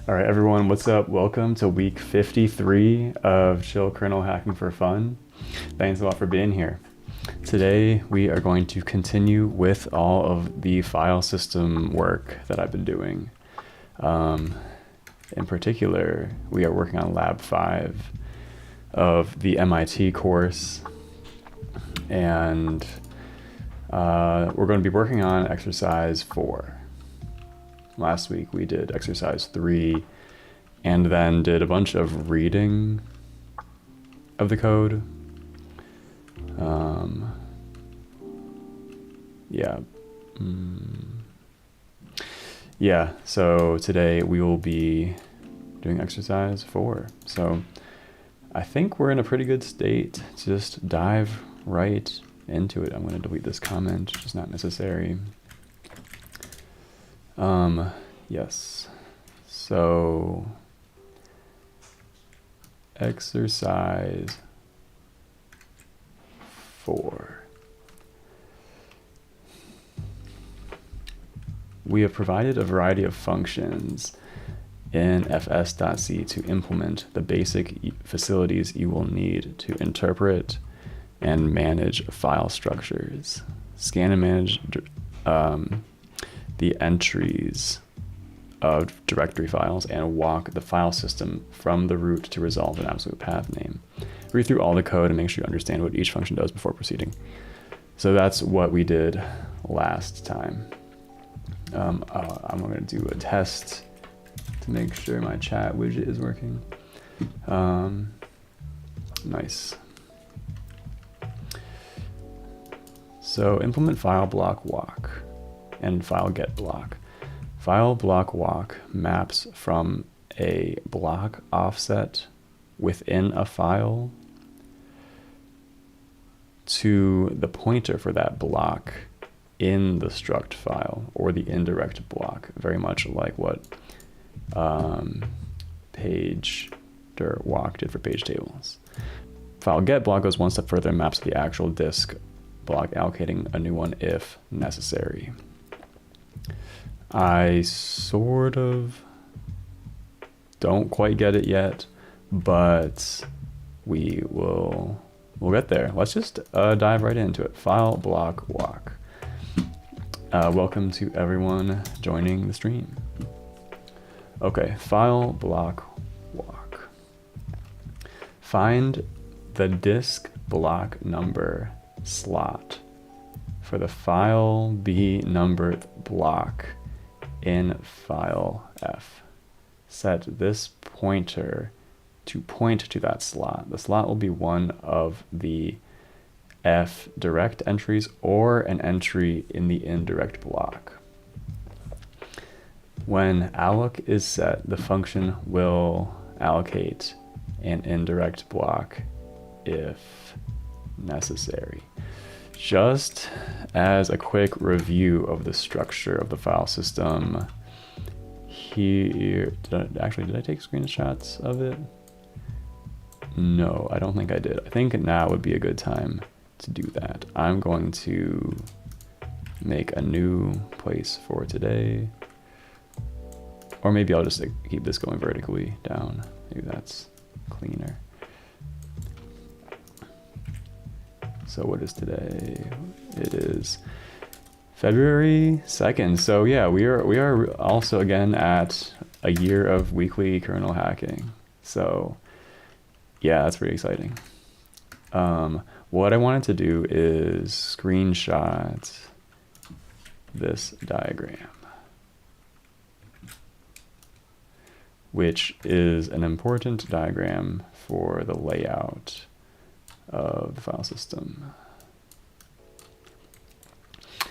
All right, everyone, what's up? Welcome to week 53 of Chill Kernel Hacking for Fun. Thanks a lot for being here. Today, we are going to continue with all of the file system work that I've been doing. In particular, we are working on Lab 5 of the MIT course, and we're going to be working on exercise 4. Last week we did exercise 3 and then did a bunch of reading of the code. Yeah, so today we will be doing exercise 4. So I think we're in a pretty good state to just dive right into it. I'm going to delete this comment, it's just not necessary. Yes, so exercise 4. We have provided a variety of functions in fs.c to implement the basic facilities you will need to interpret and manage file structures, scan and manage the entries of directory files, and walk the file system from the root to resolve an absolute path name. Read through all the code and make sure you understand what each function does before proceeding. So that's what we did last time. I'm going to do a test to make sure my chat widget is working. Nice. So implement file block walk and file get block. File block walk maps from a block offset within a file to the pointer for that block in the struct file, or the indirect block, very much like what page walk did for page tables. File get block goes one step further and maps to the actual disk block, allocating a new one if necessary. I sort of don't quite get it yet, but we'll get there. Let's just dive right into it. File block walk. Welcome to everyone joining the stream. Okay, file block walk. Find the disk block number slot for the file B numbered block in file F. Set this pointer to point to that slot. The slot will be one of the F direct entries or an entry in the indirect block. When alloc is set, the function will allocate an indirect block if necessary. Just as a quick review of the structure of the file system here, did I take screenshots of it? No, I don't think I did. I think now would be a good time to do that. I'm going to make a new place for today, or maybe I'll just keep this going vertically down. Maybe that's cleaner. So what is today? It is February 2nd. So yeah, we are also again at a year of weekly kernel hacking. So yeah, that's pretty exciting. What I wanted to do is screenshot this diagram, which is an important diagram for the layout of the file system.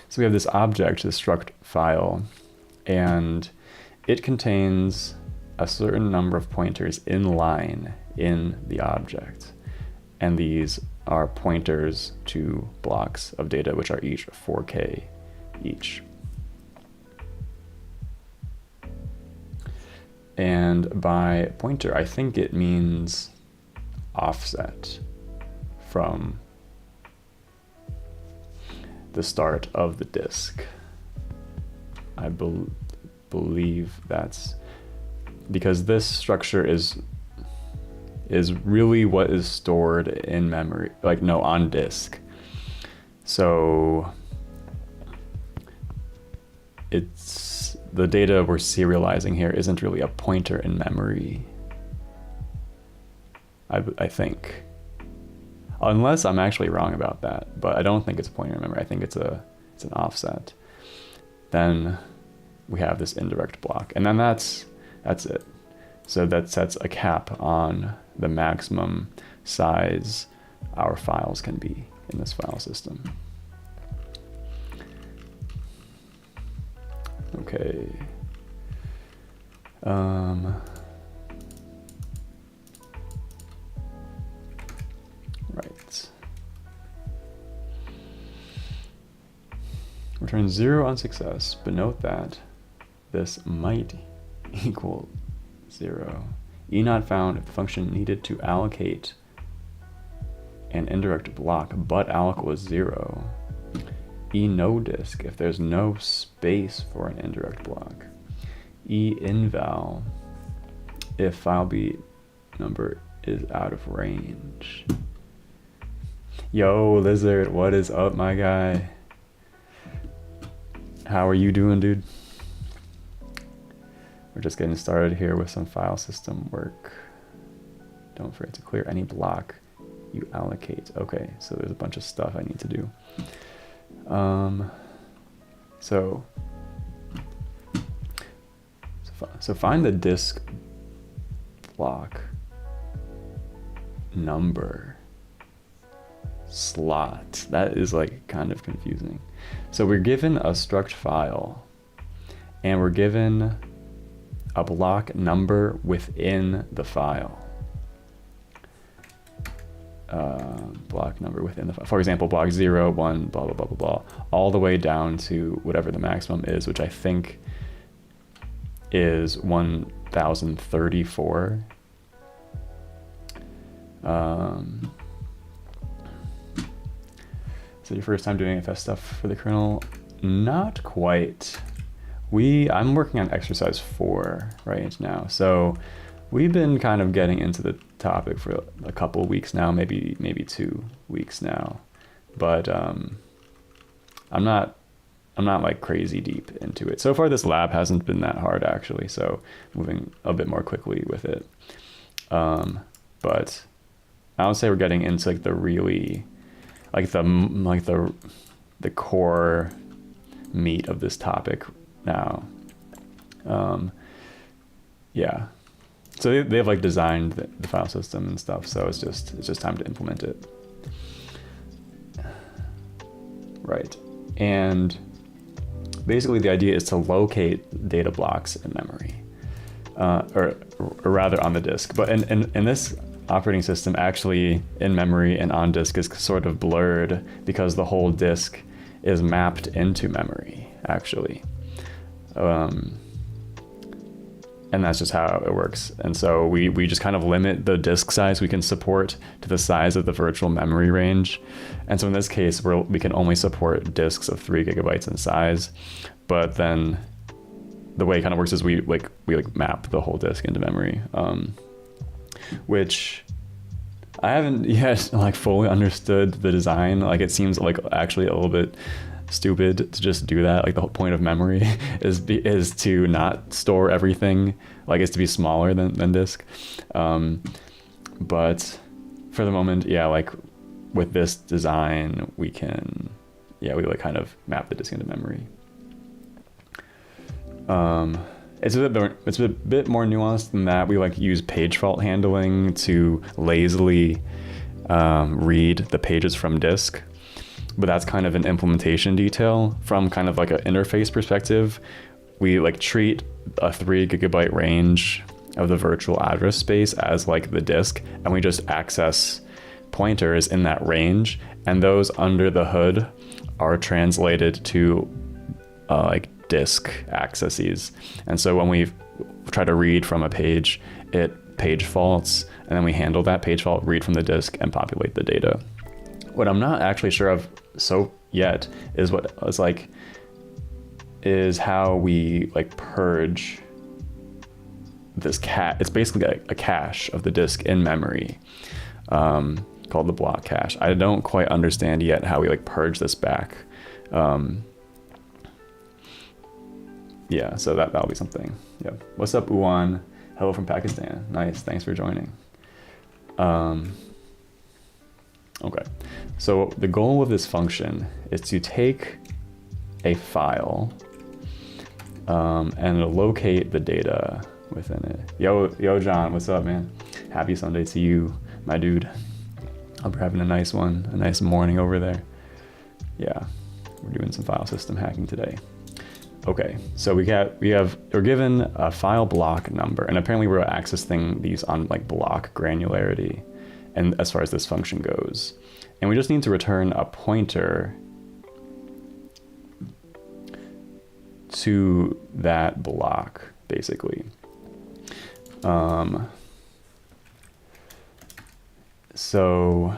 So we have this object, this struct file, and it contains a certain number of pointers in line in the object. And these are pointers to blocks of data, which are each 4K each. And by pointer, I think it means offset from the start of the disk. I believe that's because this structure is really what is stored in memory, like no, on disk. So it's the data we're serializing here isn't really a pointer in memory, I think, unless I'm actually wrong about that, but I don't think it's a pointer in memory. I think it's an offset. Then we have this indirect block, and then that's it. So that sets a cap on the maximum size our files can be in this file system. Okay. Right. Return 0 on success, but note that this might equal 0. E not found if the function needed to allocate an indirect block, but alloc was 0. E no disk if there's no space for an indirect block. E inval if file B number is out of range. Yo, Lizard, what is up, my guy? How are you doing, dude? We're just getting started here with some file system work. Don't forget to clear any block you allocate. Okay, so there's a bunch of stuff I need to do. So find the disk block number slot. That is like kind of confusing. So we're given a struct file, and we're given a block number within the file. Block number within the file. For example, block 0, 1, blah, blah, blah, blah, blah, all the way down to whatever the maximum is, which I think is 1034. So your first time doing FS stuff for the kernel? Not quite. I'm working on exercise 4 right now. So we've been kind of getting into the topic for a couple weeks now, maybe 2 weeks now. But I'm not like crazy deep into it. So far this lab hasn't been that hard actually, so moving a bit more quickly with it. But I would say we're getting into like the really the core meat of this topic now. Yeah. So they've like designed the file system and stuff, so it's just time to implement it. Right. And basically the idea is to locate data blocks in memory, or rather on the disk. But in this operating system, actually in memory and on disk is sort of blurred because the whole disk is mapped into memory, actually. And that's just how it works. And so we just kind of limit the disk size we can support to the size of the virtual memory range. And so in this case, we can only support disks of 3 gigabytes in size. But then the way it kind of works is we map the whole disk into memory, which I haven't yet like fully understood the design. Like it seems like actually a little bit stupid to just do that. Like the whole point of memory is to not store everything, like is to be smaller than disk. But for the moment, yeah, like with this design, we like kind of map the disk into memory. It's a bit more nuanced than that. We like use page fault handling to lazily read the pages from disk. But that's kind of an implementation detail. From kind of like an interface perspective, we like treat a 3 gigabyte range of the virtual address space as like the disk, and we just access pointers in that range, and those under the hood are translated to like disk accesses. And so when we try to read from a page, it page faults, and then we handle that page fault, read from the disk, and populate the data. What I'm not actually sure of yet is how we like purge this it's basically a cache of the disk in memory, called the block cache. I don't quite understand yet how we like purge this back. Yeah, so that'll be something. Yeah. What's up, Uwan? Hello from Pakistan. Nice, thanks for joining. Okay, so the goal of this function is to take a file and locate the data within it. Yo, John, what's up, man? Happy Sunday to you, my dude. Hope you're having a nice one, a nice morning over there. Yeah, we're doing some file system hacking today. Okay, so we're given a file block number, and apparently we're accessing these on like block granularity, and as far as this function goes, and we just need to return a pointer to that block, basically. So,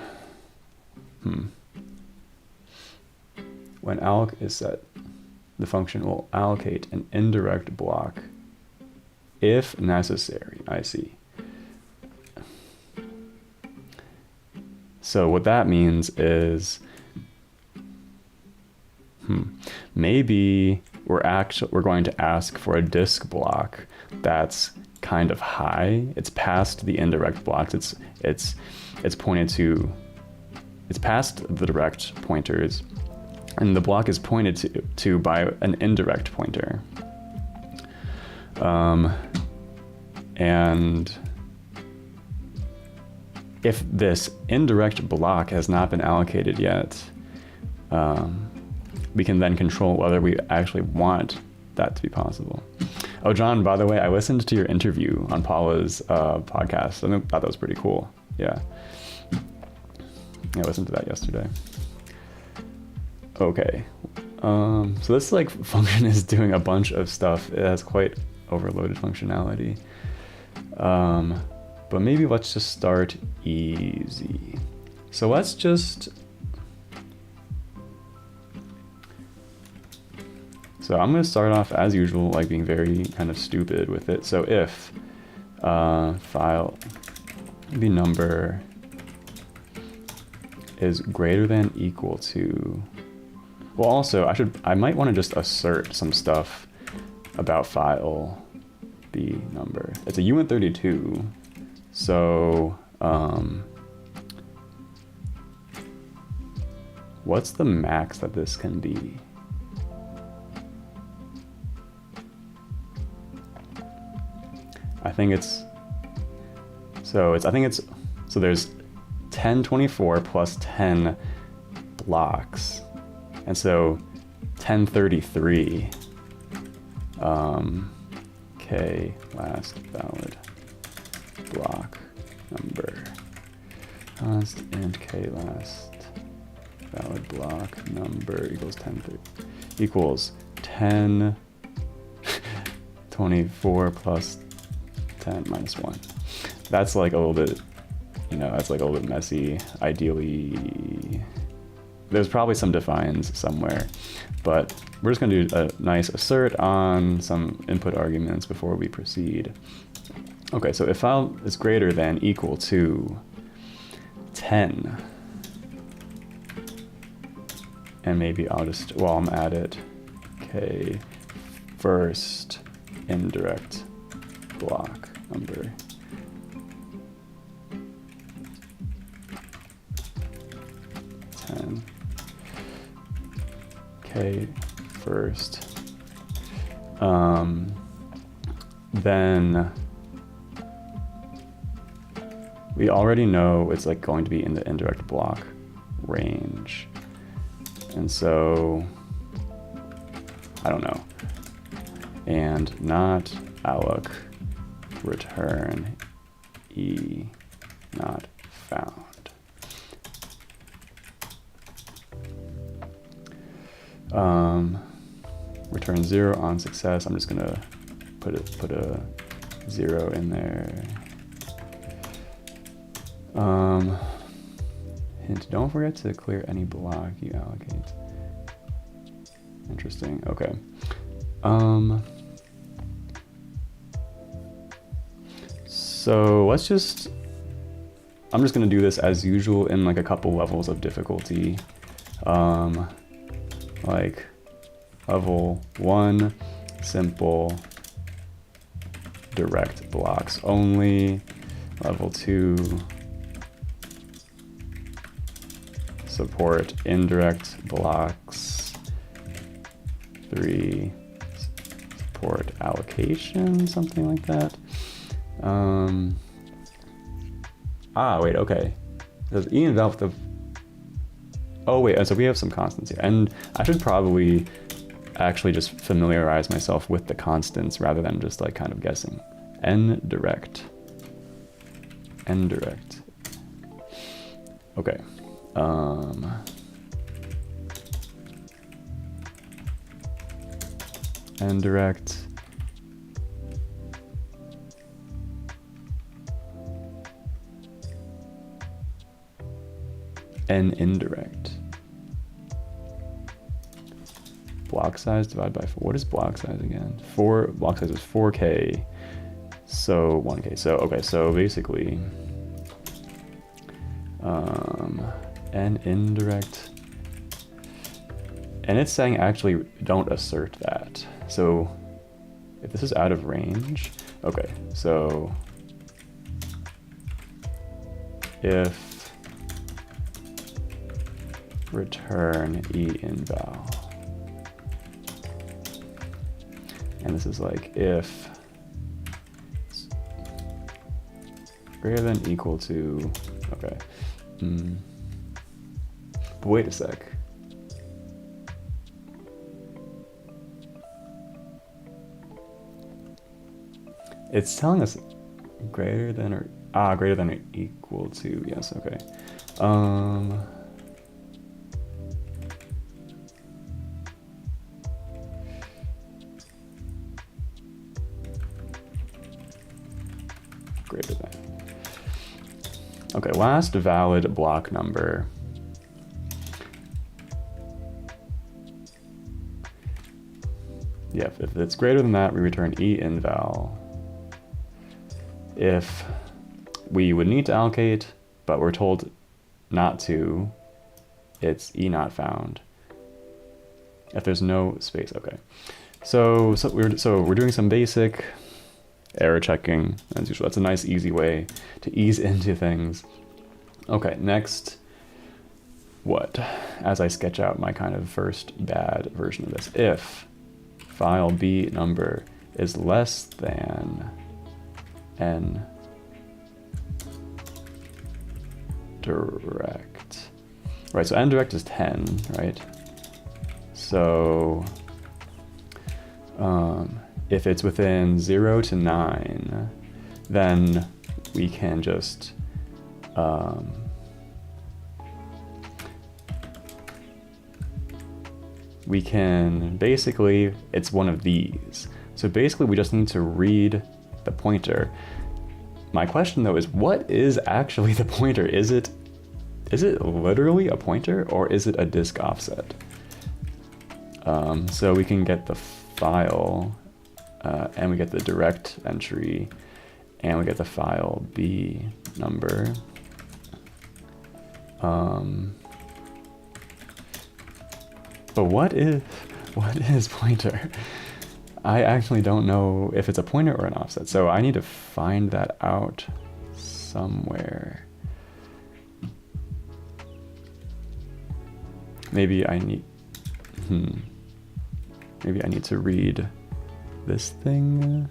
when alloc is set, the function will allocate an indirect block if necessary. I see. So what that means is, maybe we're going to ask for a disk block that's kind of high. It's past the indirect blocks. It's past the direct pointers, and the block is pointed to by an indirect pointer. And if this indirect block has not been allocated yet, we can then control whether we actually want that to be possible. Oh, John, by the way, I listened to your interview on Paula's podcast. I thought that was pretty cool. Yeah. I listened to that yesterday. Okay. So this like function is doing a bunch of stuff. It has quite overloaded functionality. But maybe let's just start easy. So let's just... So I'm going to start off as usual, like being very kind of stupid with it. So if file the number is greater than equal to, well, also I might want to just assert some stuff about file the number. It's a uint32, so what's the max that this can be? So there's 1024 plus 10 blocks, and so 1033 k last valid block number const int k last valid block number equals 1024 plus 10 minus 1. That's like a little bit, that's like a little bit messy. Ideally, there's probably some defines somewhere, but we're just gonna do a nice assert on some input arguments before we proceed. Okay, so if file is greater than equal to 10, and maybe I'll just, while I'm at it, k first indirect block number. K first. Then we already know it's like going to be in the indirect block range. And so, I don't know. And not alloc return e not found. Return 0 on success. I'm just gonna put a 0 in there. Hint, don't forget to clear any block you allocate. Interesting, okay. So let's just, I'm just gonna do this as usual in like a couple levels of difficulty. Like level 1, simple, direct blocks only. Level 2, support indirect blocks. 3, support allocation, something like that. Wait, okay. There's E involved the, oh wait, so we have some constants here. And I should probably actually just familiarize myself with the constants rather than just like kind of guessing. N direct. Okay. Indirect. N indirect. Block size divided by 4. What is block size again? Block size is 4K. So 1K. So okay, so basically N indirect. And it's saying actually don't assert that. So if this is out of range, okay, so if return E inval, and this is like if greater than equal to, okay. But wait a sec. It's telling us greater than or equal to, yes, okay. Greater than. Okay, last valid block number. Yeah, if it's greater than that, we return E inval. If we would need to allocate, but we're told not to, it's E not found. If there's no space, okay. So we're doing some basic error checking as usual. That's a nice easy way to ease into things. Okay, next, what? As I sketch out my kind of first bad version of this, if file B number is less than N direct. Right, so N direct is 10, right? So if it's within 0 to 9, then we can just we can basically, it's one of these. So basically we just need to read the pointer. My question though is, what is actually the pointer? Is it literally a pointer or is it a disk offset? So we can get the file and we get the direct entry and we get the file B number. But what is pointer? I actually don't know if it's a pointer or an offset, so I need to find that out somewhere. Maybe I need to read this thing.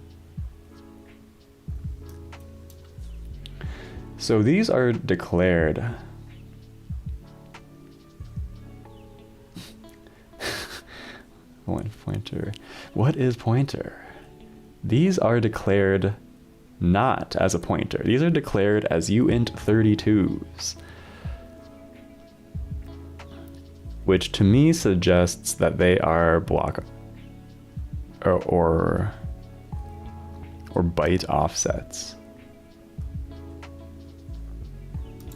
So these are declared. Pointer. What is pointer? These are declared not as a pointer. These are declared as uint32s. Which to me suggests that they are block or byte offsets.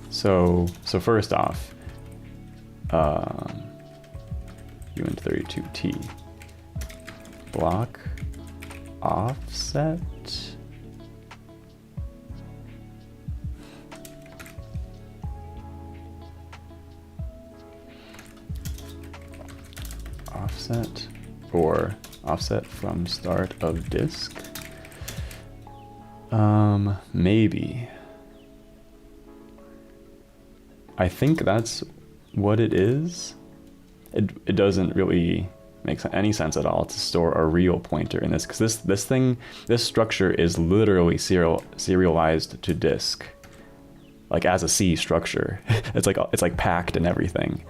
So first off, uint32t block offset. offset or offset from start of disk. Maybe. I think that's what it is. It doesn't really make any sense at all to store a real pointer in this, because this structure is literally serialized to disk, like as a C structure. it's like packed and everything.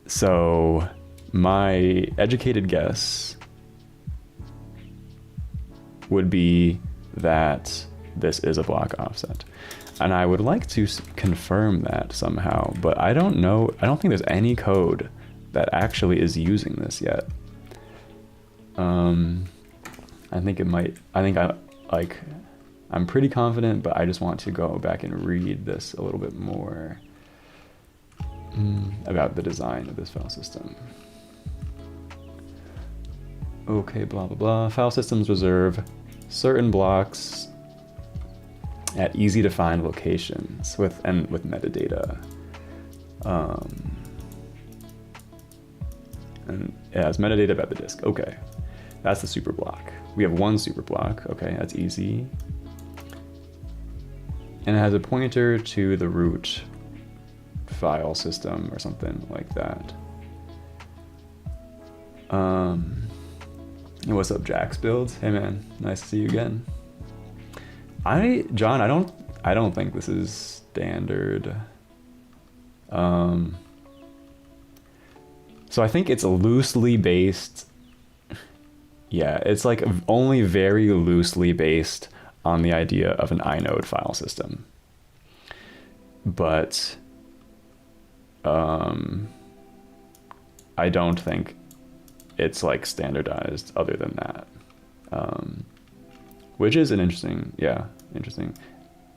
So my educated guess would be that this is a block offset. And I would like to confirm that somehow, but I don't know. I don't think there's any code that actually is using this yet. I think it might, I'm pretty confident, but I just want to go back and read this a little bit more about the design of this file system. Okay, blah, blah, blah. File systems reserve certain blocks at easy to find locations with metadata. And it has metadata about the disk. Okay, that's the super block. We have one super block. Okay, that's easy. And it has a pointer to the root file system or something like that. And what's up, Jax Builds? Hey man, nice to see you again. John, I don't think this is standard. So I think it's loosely based. Yeah, it's like only very loosely based on the idea of an inode file system. But I don't think it's like standardized other than that. Which is an interesting.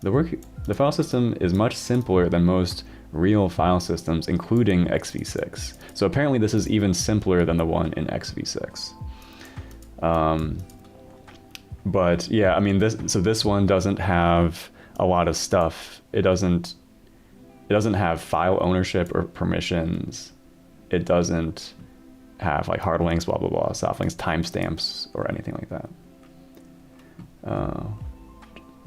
The file system is much simpler than most real file systems, including XV6. So apparently this is even simpler than the one in XV6. But yeah, I mean, this one doesn't have a lot of stuff. It doesn't have file ownership or permissions. It doesn't have like hard links, blah blah blah, soft links, timestamps, or anything like that.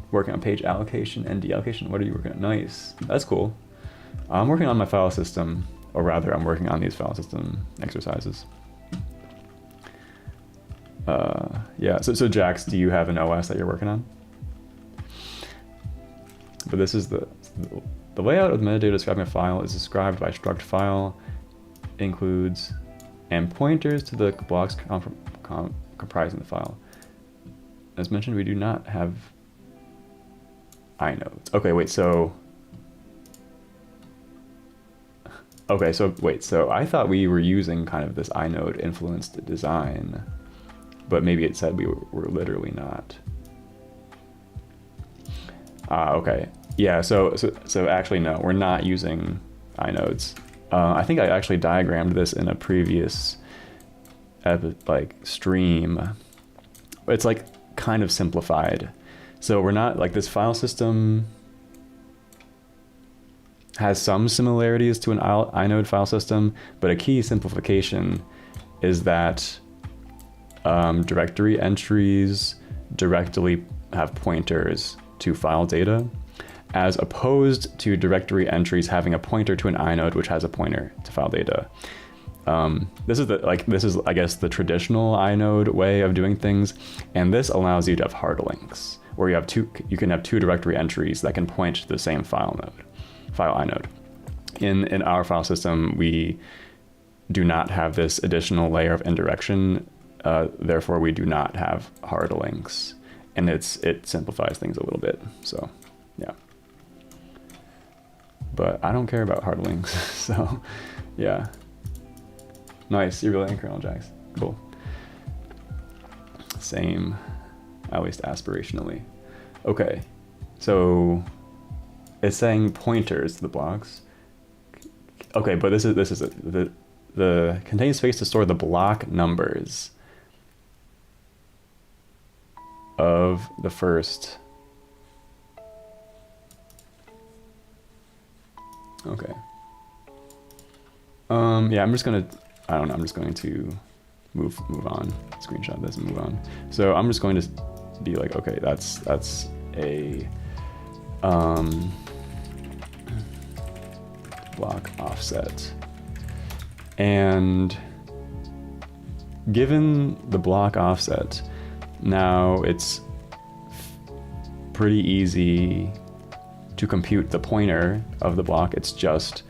Working on page allocation and deallocation. What are you working on? Nice. That's cool. I'm working on my file system, or rather, I'm working on these file system exercises. Yeah. So Jax, do you have an OS that you're working on? But this is the layout of the metadata describing a file is described by struct file, includes, and pointers to the blocks comprising the file. As mentioned, we do not have inodes. Okay, wait, so... Okay, so wait, so I thought we were using kind of this inode influenced design, but maybe it said we were literally not. Okay. Yeah, so actually no, we're not using inodes. I think I actually diagrammed this in a previous stream. It's like kind of simplified. So we're not like this file system has some similarities to an inode file system, but a key simplification is that directory entries directly have pointers to file data, as opposed to directory entries having a pointer to an inode which has a pointer to file data. This is I guess the traditional inode way of doing things, and this allows you to have hard links where you can have two directory entries that can point to the same file inode. In our file system, we do not have this additional layer of indirection, therefore we do not have hard links, and it simplifies things a little bit. So yeah, but I don't care about hard links. So yeah, nice. You're really in kernel, Jax. Cool. Same, at least aspirationally. Okay, so it's saying pointers to the blocks. Okay, but this is it. The contain space to store the block numbers of the first. Okay. Yeah, I'm just gonna I don't know, I'm just going to move on, screenshot this and move on. So I'm just going to be like, okay, that's a block offset. And given the block offset, now it's pretty easy to compute the pointer of the block. It's just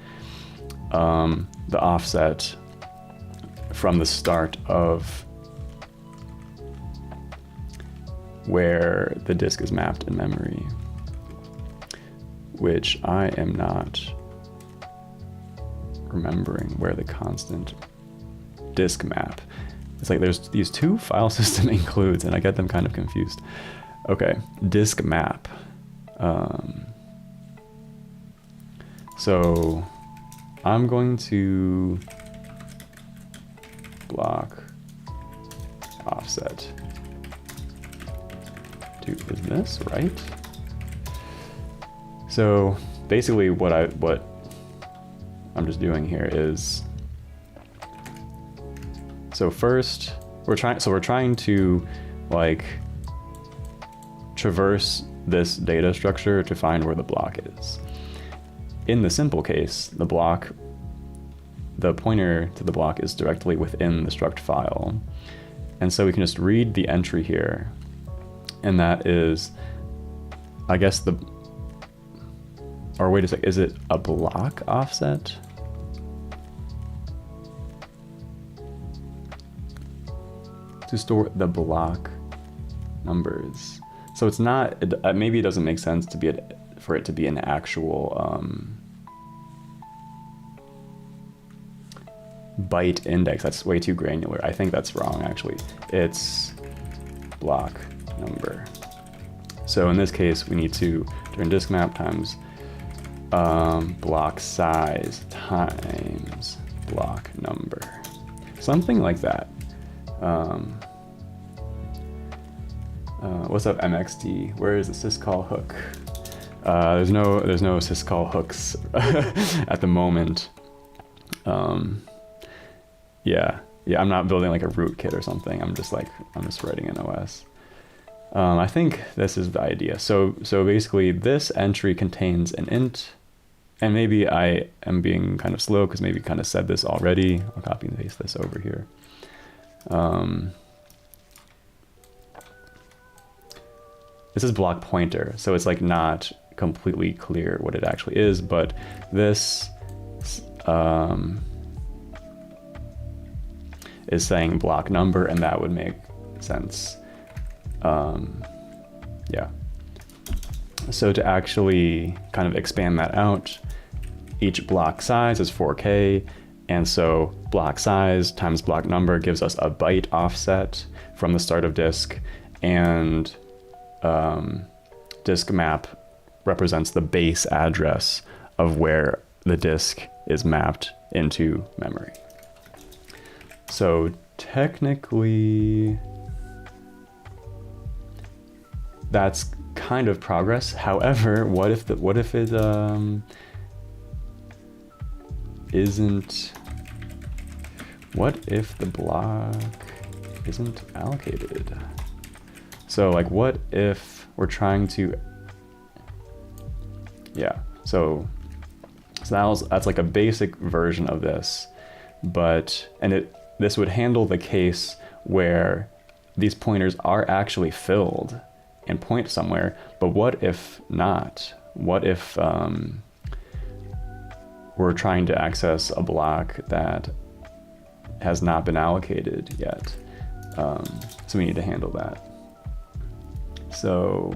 the offset from the start of where the disk is mapped in memory, which I am not remembering where the constant disk map. It's like there's these two file system includes, and I get them kind of confused. Okay, disk map. So I'm going to block offset to, is this right? So basically what I'm just doing here is, so first we're trying to like traverse this data structure to find where the block is. In the simple case, the pointer to the block is directly within the struct file. And so we can just read the entry here. And that is, I guess or wait a sec, is it a block offset? To store the block numbers. So it's not, maybe it doesn't make sense to be for it to be an actual byte index. That's way too granular. I think that's wrong, actually. It's block number. So in this case, we need to turn disk map times block size times block number. Something like that. What's up, MXT? Where is the syscall hook? There's no syscall hooks at the moment. Yeah, I'm not building like a rootkit or something. I'm just writing an OS. I think this is the idea. So basically this entry contains an int, and maybe I am being kind of slow because maybe kind of said this already. I'll copy and paste this over here. This is block pointer, so it's like not completely clear what it actually is, but this is saying block number, and that would make sense. Yeah. So to actually kind of expand that out, each block size is 4K, and so block size times block number gives us a byte offset from the start of disk, and disk map represents the base address of where the disk is mapped into memory. So technically, that's kind of progress. However, what if it isn't? What if the block isn't allocated? So like, what if we're trying to? Yeah. So that's like a basic version of this, but this would handle the case where these pointers are actually filled and point somewhere, but what if not? What if we're trying to access a block that has not been allocated yet? So we need to handle that. So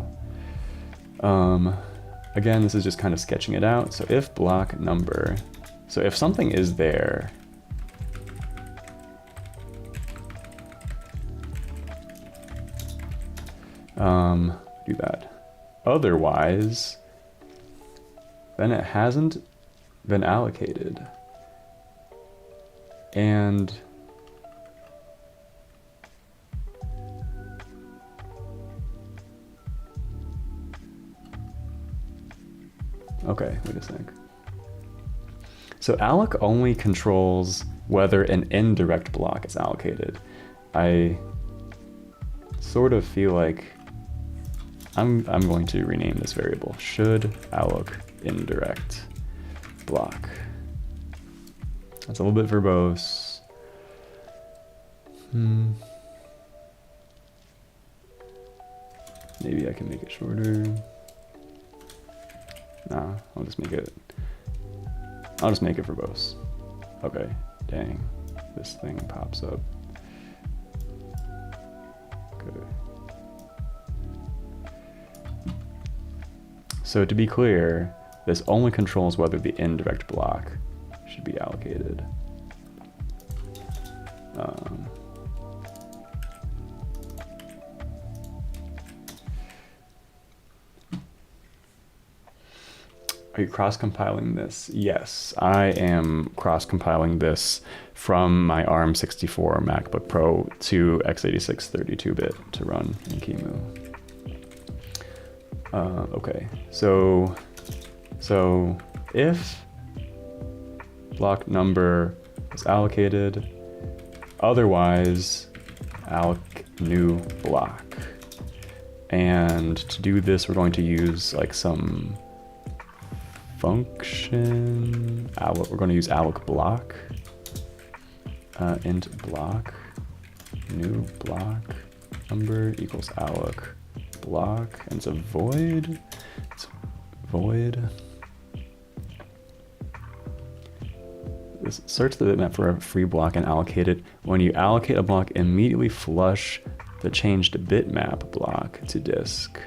again, this is just kind of sketching it out. So if block number, so if something is there, do that. Otherwise, then it hasn't been allocated. And okay, wait a sec. So alloc only controls whether an indirect block is allocated. I sort of feel like I'm going to rename this variable should alloc indirect block. That's a little bit verbose. Maybe I can make it shorter. Nah, I'll just make it verbose. Okay, dang, this thing pops up. Good. So to be clear, this only controls whether the indirect block should be allocated. Are you cross-compiling this? Yes, I am cross-compiling this from my ARM64 MacBook Pro to x86 32-bit to run in QEMU. Okay, so if block number is allocated, otherwise alloc new block. And to do this, we're going to use like some function. We're going to use alloc block. Int block new block number equals alloc block, and it's a void. It's void. Search the bitmap for a free block and allocate it. When you allocate a block, immediately flush the changed bitmap block to disk.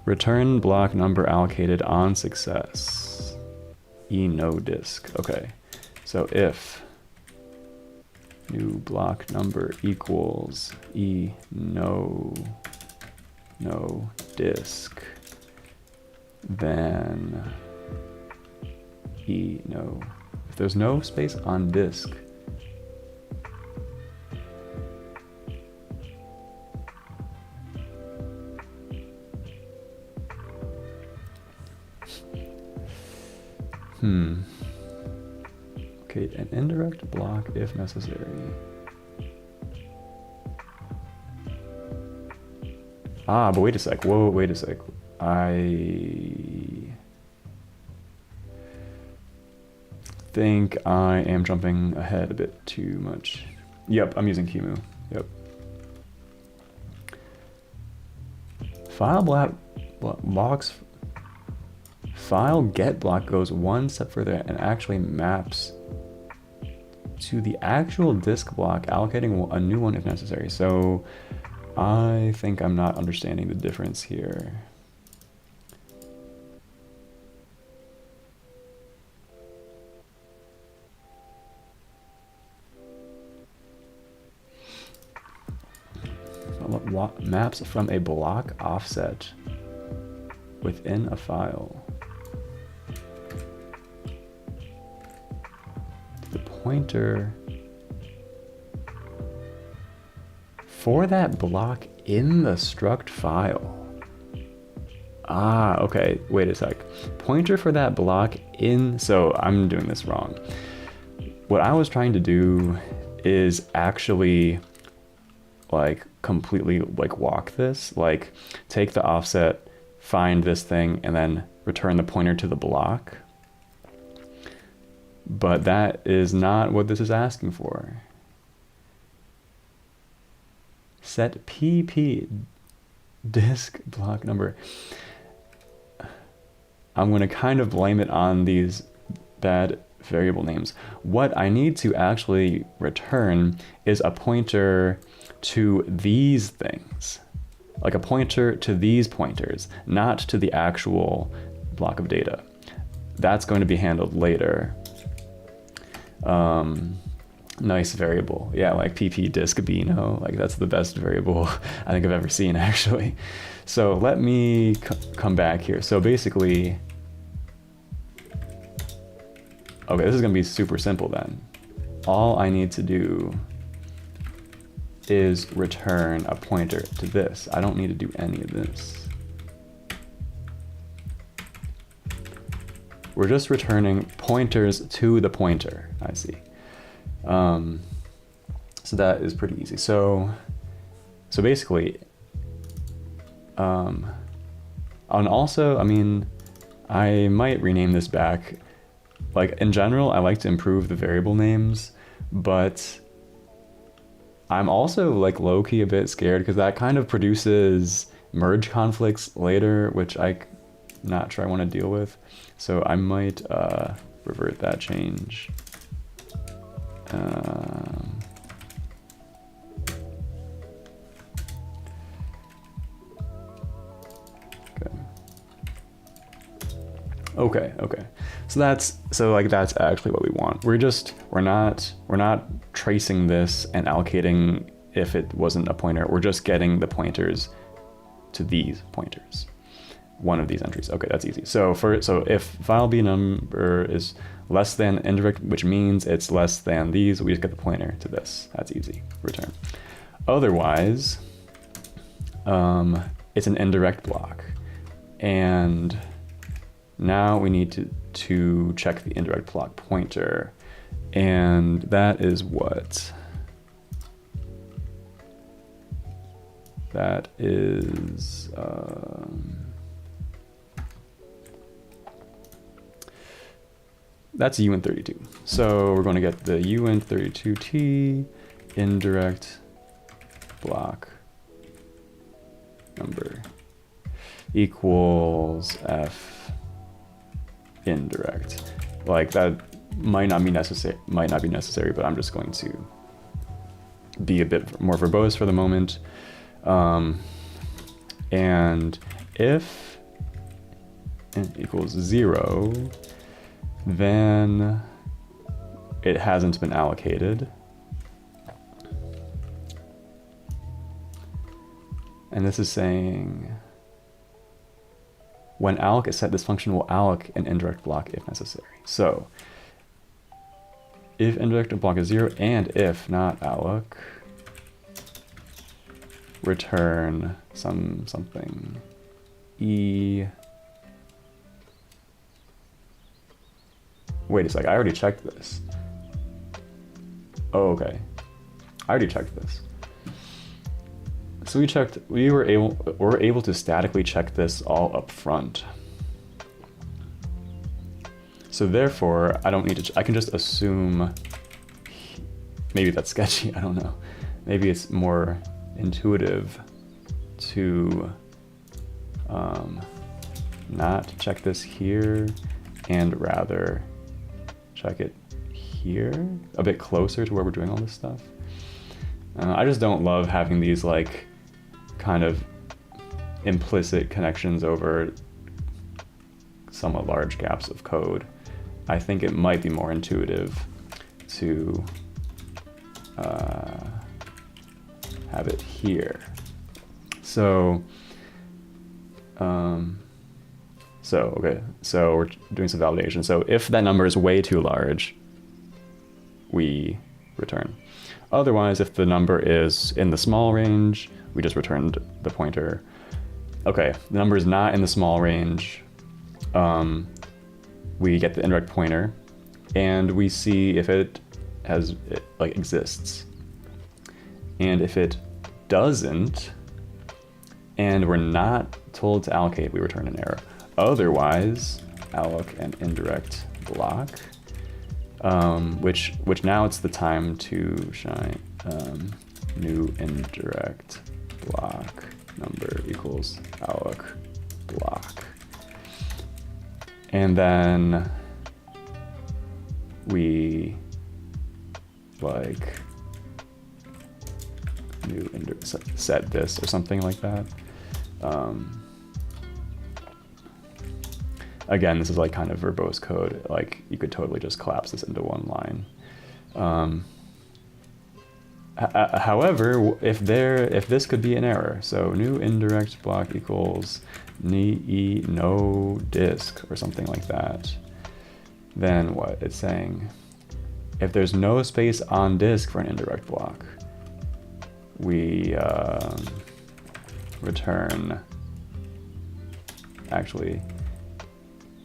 Return block number allocated on success. No disk. Okay, so if new block number equals no disk, then no. If there's no space on disk, okay, an indirect block if necessary. But wait a sec. Whoa, wait a sec. I think I am jumping ahead a bit too much. Yep, I'm using QEMU. Yep. File get block goes one step further and actually maps to the actual disk block, allocating a new one if necessary. So I think I'm not understanding the difference here. Maps from a block offset within a file. The pointer for that block in the struct file. Okay, wait a sec. Pointer for that block in, so I'm doing this wrong. What I was trying to do is actually like completely like walk this, like take the offset, find this thing, and then return the pointer to the block. But that is not what this is asking for. Set pp disk block number. I'm going to kind of blame it on these bad variable names. What I need to actually return is a pointer to these things, like a pointer to these pointers, not to the actual block of data. That's going to be handled later. Nice variable. Yeah, like pp disk bino, like that's the best variable I think I've ever seen actually. So let me come back here. So basically, okay, this is gonna be super simple then. All I need to do is return a pointer to this. I don't need to do any of this. we're just returning pointers to the pointer. I see. So that is pretty easy. So basically, and also, I mean, I might rename this back. Like in general, I like to improve the variable names, but I'm also like low-key a bit scared because that kind of produces merge conflicts later, which I'm not sure I want to deal with. So I might revert that change. Okay. So that's actually what we want. We're not tracing this and allocating if it wasn't a pointer. We're just getting the pointers to these pointers. One of these entries. Okay, that's easy. So if file B number is less than indirect, which means it's less than these, we just get the pointer to this. That's easy. Return. Otherwise, it's an indirect block, and now we need to check the indirect block pointer, and that is what? That is that's uint32. So we're going to get the uint32t indirect block number equals f indirect. Like that might not be necessary, but I'm just going to be a bit more verbose for the moment. And if n equals 0, then it hasn't been allocated. And this is saying when alloc is set, this function will alloc an indirect block if necessary. So if indirect block is 0 and if not alloc, return something e. Wait a sec, I already checked this. Oh, okay. I already checked this. So we're able to statically check this all up front. So therefore, I don't need to, I can just assume, maybe that's sketchy, I don't know. Maybe it's more intuitive to not check this here and rather check it here, a bit closer to where we're doing all this stuff. I just don't love having these like kind of implicit connections over somewhat large gaps of code. I think it might be more intuitive to have it here. So okay, so we're doing some validation. So if that number is way too large, we return. Otherwise, if the number is in the small range, we just returned the pointer. Okay, the number is not in the small range. We get the indirect pointer, and we see if it exists. And if it doesn't, and we're not told to allocate, we return an error. Otherwise, alloc an indirect block, which now it's the time to shine new indirect block number equals alloc block. And then we like new set this or something like that. Again, this is like kind of verbose code. Like you could totally just collapse this into one line. However, if this could be an error, so new indirect block equals no disk or something like that, then what it's saying, if there's no space on disk for an indirect block, we return, actually,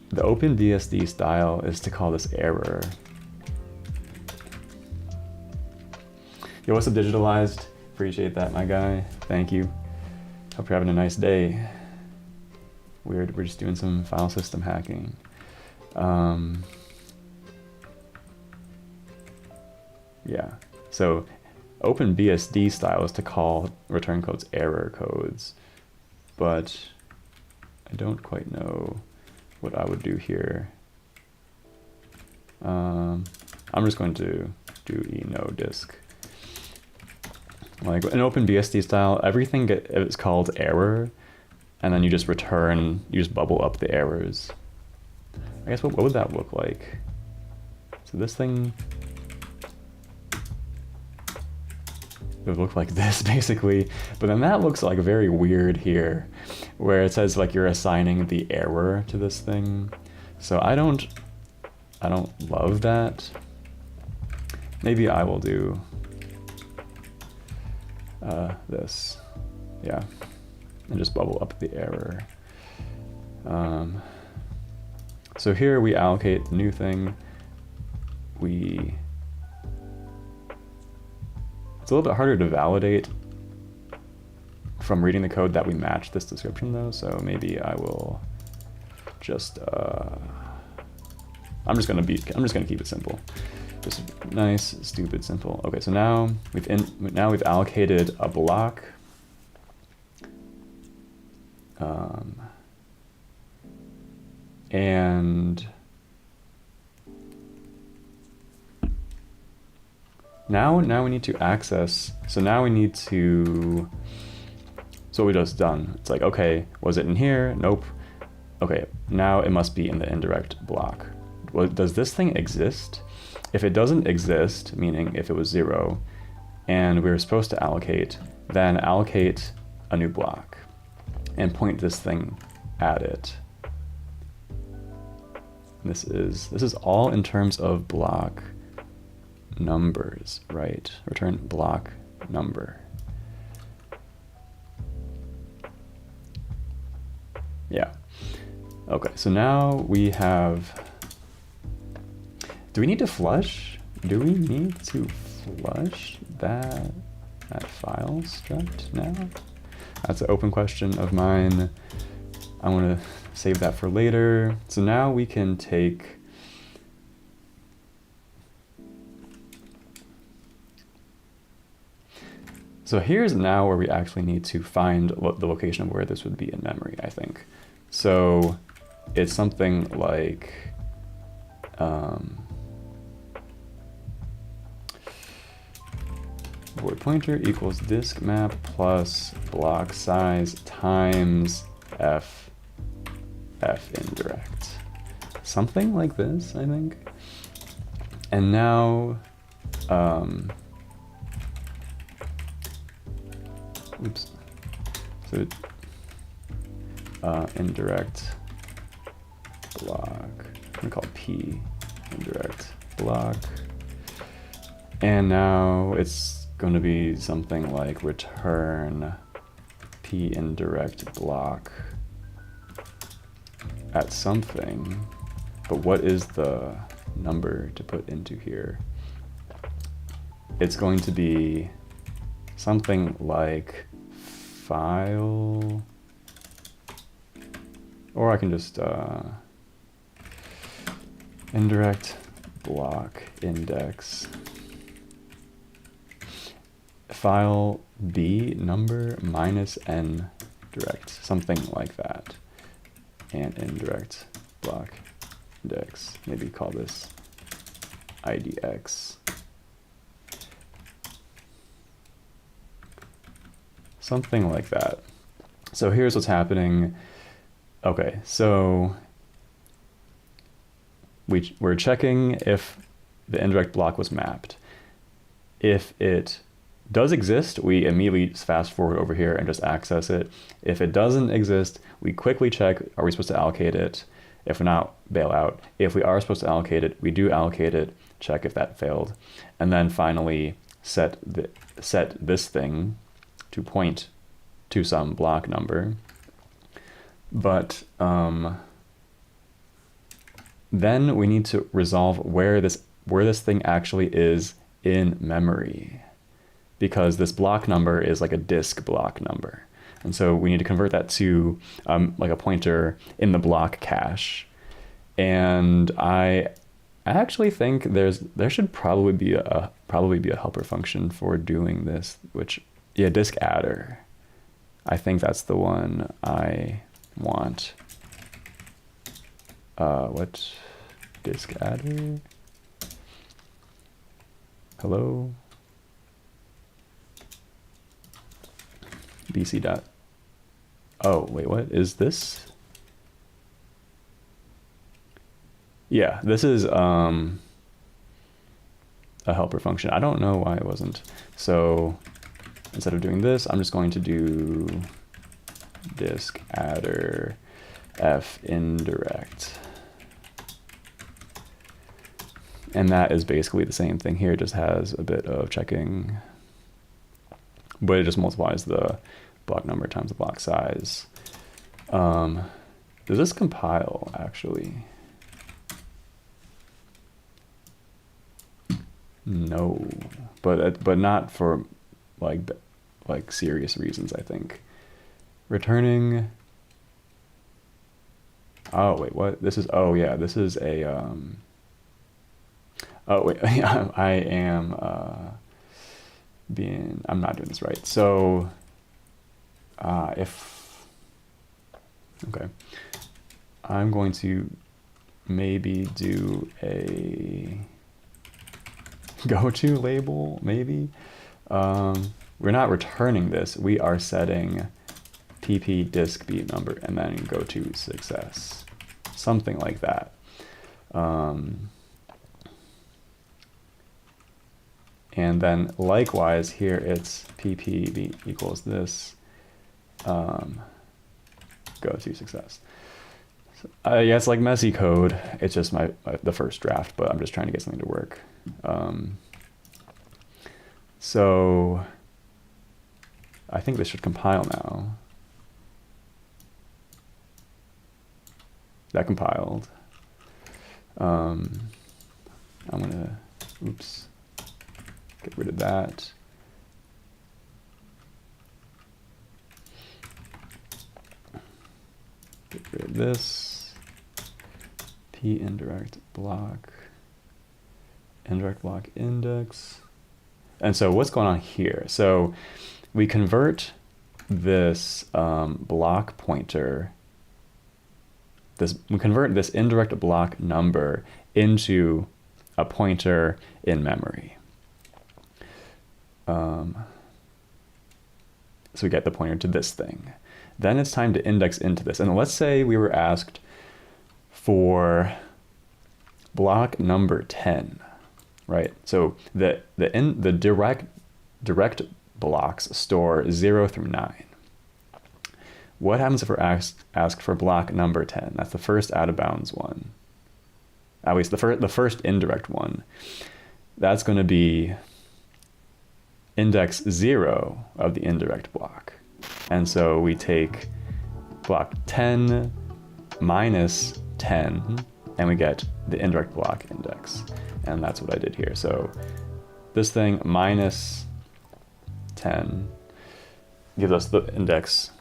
the OpenBSD style is to call this error. Yo, what's up, Digitalized? Appreciate that, my guy. Thank you. Hope you're having a nice day. We're just doing some file system hacking. Yeah, so OpenBSD style is to call return codes error codes, but I don't quite know what I would do here. I'm just going to do enodisk. Like in OpenBSD style, everything is called error, and then you just return, you just bubble up the errors. I guess what would that look like? So this thing, it would look like this basically, but then that looks like very weird here, where it says like you're assigning the error to this thing. So I don't love that. Maybe I will do this, yeah, and just bubble up the error. So here we allocate the new thing. It's a little bit harder to validate from reading the code that we match this description though, so maybe I will just I'm just gonna keep it simple. Just nice, stupid, simple. Okay, so now we've allocated a block. And now we need to access. So now we need to. So we just done. It's like, okay, was it in here? Nope. Okay, now it must be in the indirect block. Well, does this thing exist? If it doesn't exist, meaning if it was 0, and we were supposed to allocate, then allocate a new block and point this thing at it. This is all in terms of block numbers, right? Return block number. Yeah. Okay, so now we have. Do we need to flush? Do we need to flush that file struct now? That's an open question of mine. I want to save that for later. So now we can take. So here's now where we actually need to find the location of where this would be in memory, I think. So it's something like void pointer equals disk map plus block size times f indirect. Something like this, I think. And now oops. So indirect block. I'm gonna call it P indirect block. And now it's going to be something like return P indirect block at something. But what is the number to put into here? It's going to be something like file, or I can just indirect block index file b number minus n direct, something like that, and indirect block index, maybe call this idx, something like that. So here's what's happening. Okay, so we're checking if the indirect block was mapped. If it does exist, we immediately fast forward over here and just access it. If it doesn't exist, we quickly check, are we supposed to allocate it? If not, bail out. If we are supposed to allocate it, we do allocate it, check if that failed. And then finally set this thing to point to some block number. But then we need to resolve where this thing actually is in memory, because this block number is like a disk block number. And so we need to convert that to like a pointer in the block cache. And I actually think there should probably be a helper function for doing this, which, yeah, disk adder. I think that's the one I want. What? Disk adder? Hello? BC dot. Oh, wait, what is this? Yeah, this is a helper function. I don't know why it wasn't. So instead of doing this, I'm just going to do disk adder f indirect. And that is basically the same thing here. It just has a bit of checking, but it just multiplies the block number times the block size. Does this compile actually? No, but not for like serious reasons, I think. Returning. Oh wait, what? This is, oh yeah, this is a oh wait, I am I'm not doing this right. So okay, I'm going to maybe do a go-to label, maybe. We're not returning this. We are setting pp disk beat number and then go to success, something like that. And then likewise here, it's pp beat equals this, go to success. So, yeah, it's like messy code. It's just the first draft, but I'm just trying to get something to work. So I think this should compile now. That compiled. I'm gonna, oops, get rid of that. Get rid of this. P indirect block index. And so what's going on here? So we convert this block pointer, we convert this indirect block number into a pointer in memory. So we get the pointer to this thing. Then it's time to index into this. And let's say we were asked for block number 10, right? So the direct blocks store 0 through 9. What happens if we're asked for block number 10? That's the first out of bounds one. At least the first indirect one. That's going to be index 0 of the indirect block. And so we take block 10 minus 10, and we get the indirect block index. And that's what I did here. So this thing minus 10 gives us the index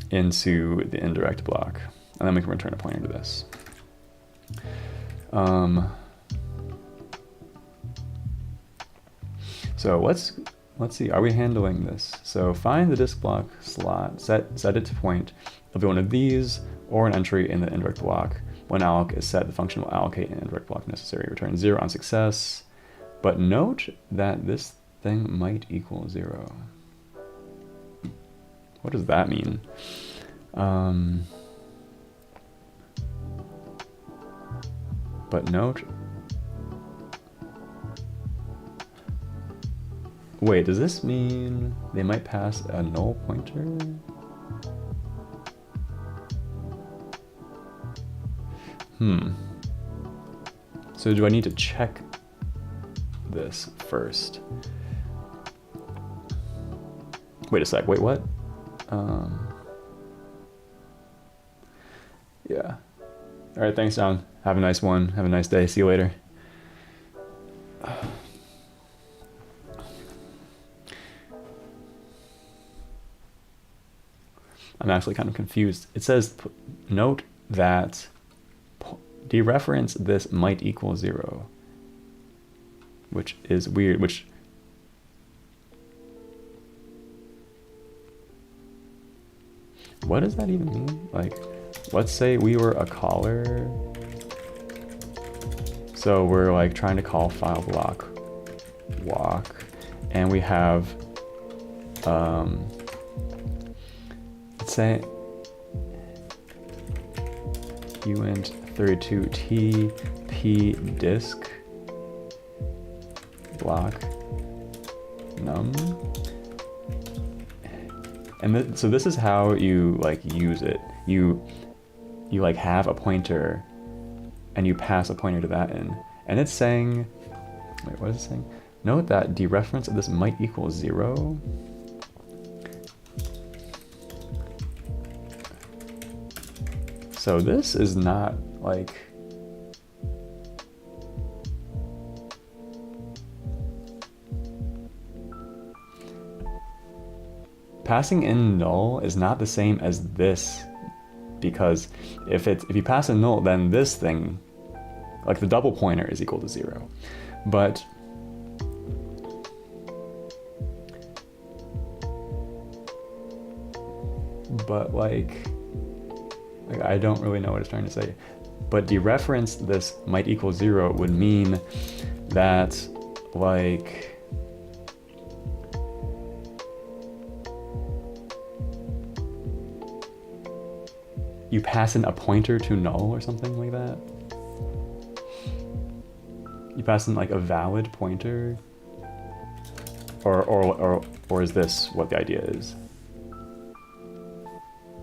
into the indirect block. And then we can return a pointer to this. So let's see, are we handling this? So find the disk block slot, set it to point of one of these or an entry in the indirect block. When alloc is set, the function will allocate an indirect block necessary. Return 0 on success. But note that this thing might equal 0. What does that mean? But note, wait, does this mean they might pass a null pointer? So do I need to check this first? Wait a sec, wait, what? Yeah. All right, thanks, John. Have a nice one. Have a nice day. See you later. I'm actually kind of confused. It says, note that dereference this might equal 0, which is weird, which what does that even mean? Like, let's say we were a caller. So we're like trying to call file block walk, and we have, let's say uint32 tp disk block num. And so this is how you like use it. You like have a pointer and you pass a pointer to that in. And it's saying, wait, what is it saying? Note that dereference of this might equal 0. So this is not like, passing in null is not the same as this, because if you pass a null, then this thing, like the double pointer, is equal to 0. But like I don't really know what it's trying to say. But dereference this might equal 0 would mean that like you pass in a pointer to null or something like that. You pass in like a valid pointer, or is this what the idea is?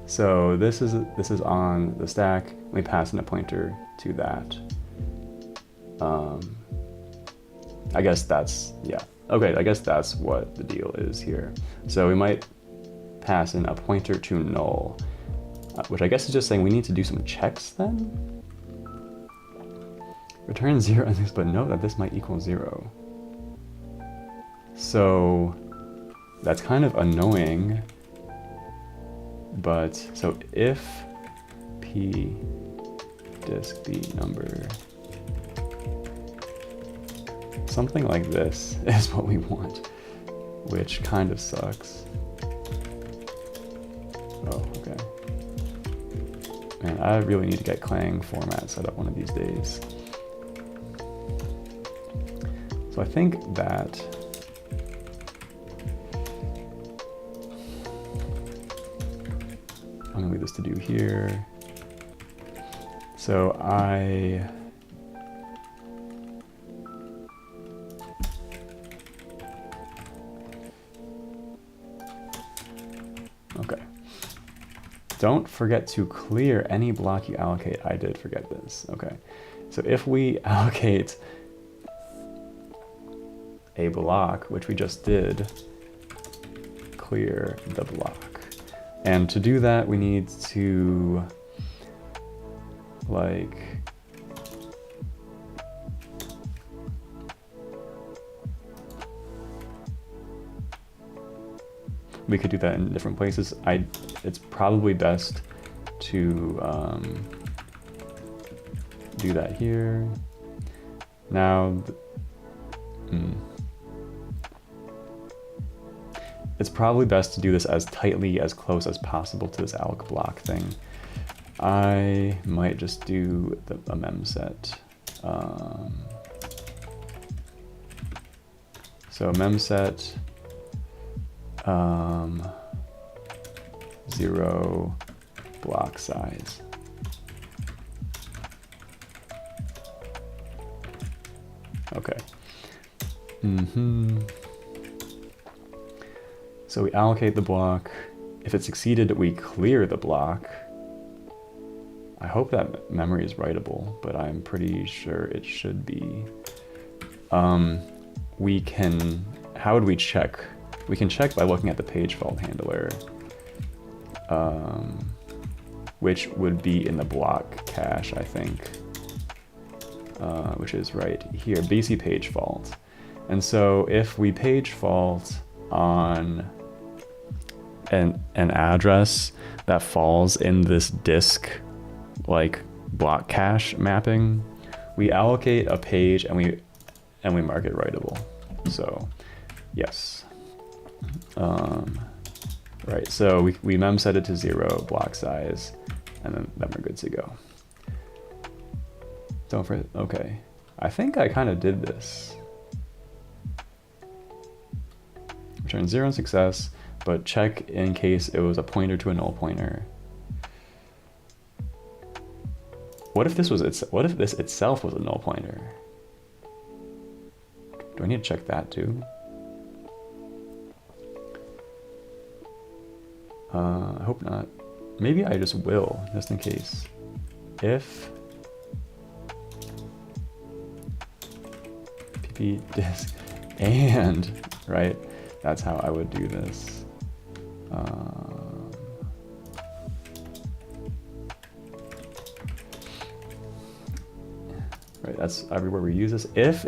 So this is on the stack. We pass in a pointer to that. I guess that's, yeah. Okay, I guess that's what the deal is here. So we might pass in a pointer to null, which I guess is just saying we need to do some checks then. Return 0 on this, but note that this might equal 0. So that's kind of annoying. But so if p disk b number, something like this is what we want, which kind of sucks. Oh, okay. Man, I really need to get Clang format set up one of these days. So I think that I'm gonna leave this to do here. So okay. Don't forget to clear any block you allocate. I did forget this. Okay. So if we allocate a block, which we just did, clear the block. And to do that, we need to like we could do that in different places. It's probably best to do that here. Now, it's probably best to do this as tightly, as close as possible to this alloc block thing. I might just do a memset. So memset 0 block size. Okay. So we allocate the block. If it succeeded, we clear the block. I hope that memory is writable, but I'm pretty sure it should be. We can, how would we check? We can check by looking at the page fault handler. which would be in the block cache, I think, which is right here, BC page fault. And so if we page fault on an address that falls in this disk like block cache mapping, we allocate a page and we mark it writable. So yes, right. So we mem set it to 0 block size, and then we're good to go. Don't forget. Okay, I think I kind of did this. Return 0 in success, but check in case it was a pointer to a null pointer. What if this itself was a null pointer? Do I need to check that too? I hope not. Maybe I just will, just in case. If pp disk and, right? That's how I would do this. Right, that's everywhere we use this. If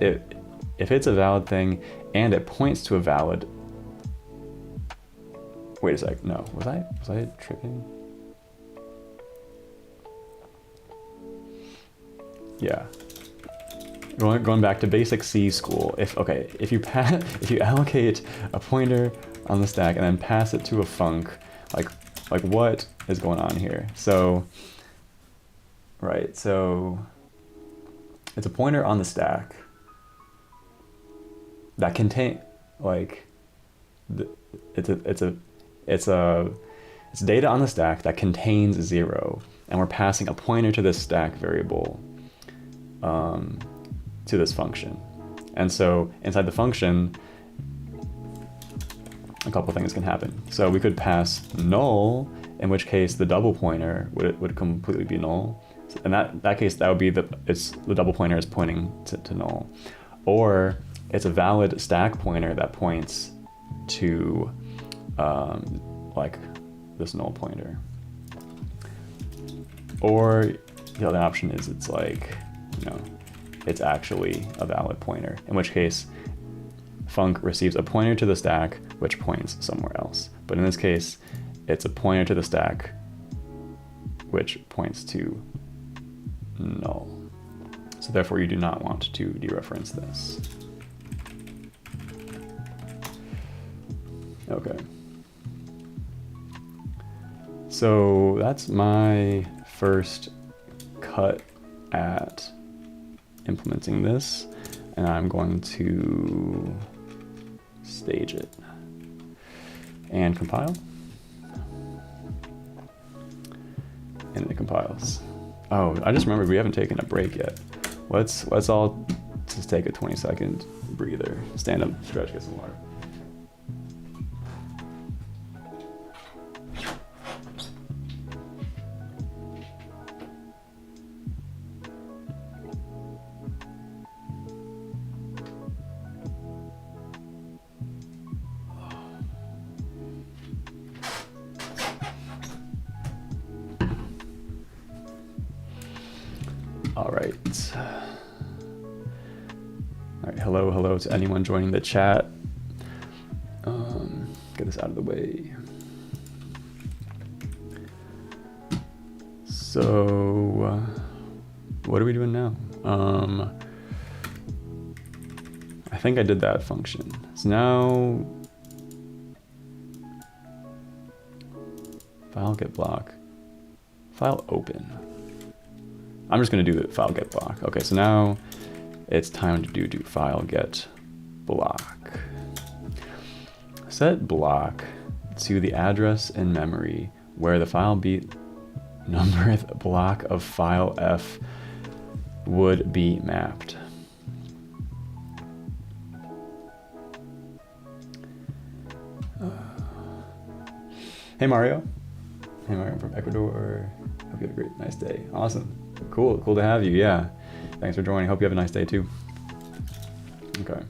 it's a valid thing and it points to a valid. Wait a sec. No, was I tripping? Yeah. Going back to basic C school. If you allocate a pointer on the stack and then pass it to a func, like what is going on here? So, right. So it's a pointer on the stack that contain it's data on the stack that contains 0, and we're passing a pointer to this stack variable to this function. And so inside the function, a couple things can happen. So we could pass null, in which case the double pointer would completely be null. In that case, that would be the double pointer is pointing to null. Or it's a valid stack pointer that points to like this null pointer. Or the other option is it's like, it's actually a valid pointer, in which case func receives a pointer to the stack which points somewhere else. But in this case, it's a pointer to the stack which points to null. So therefore you do not want to dereference this. Okay. So that's my first cut at implementing this, and I'm going to stage it and compile. And it compiles. Oh, I just remembered we haven't taken a break yet. Let's all just take a 20-second breather. Stand up, stretch, get some water. All right, hello to anyone joining the chat. Get this out of the way. So, what are we doing now? I think I did that function. So now, file get block, file open. I'm just going to do the file get block. Okay, so now it's time to do file get block. Set block to the address in memory where the file beat numberth block of file F would be mapped. Hey Mario. Hey Mario from Ecuador. Hope you have a great, nice day. Awesome. Cool to have you. Yeah. Thanks for joining. Hope you have a nice day too. Okay.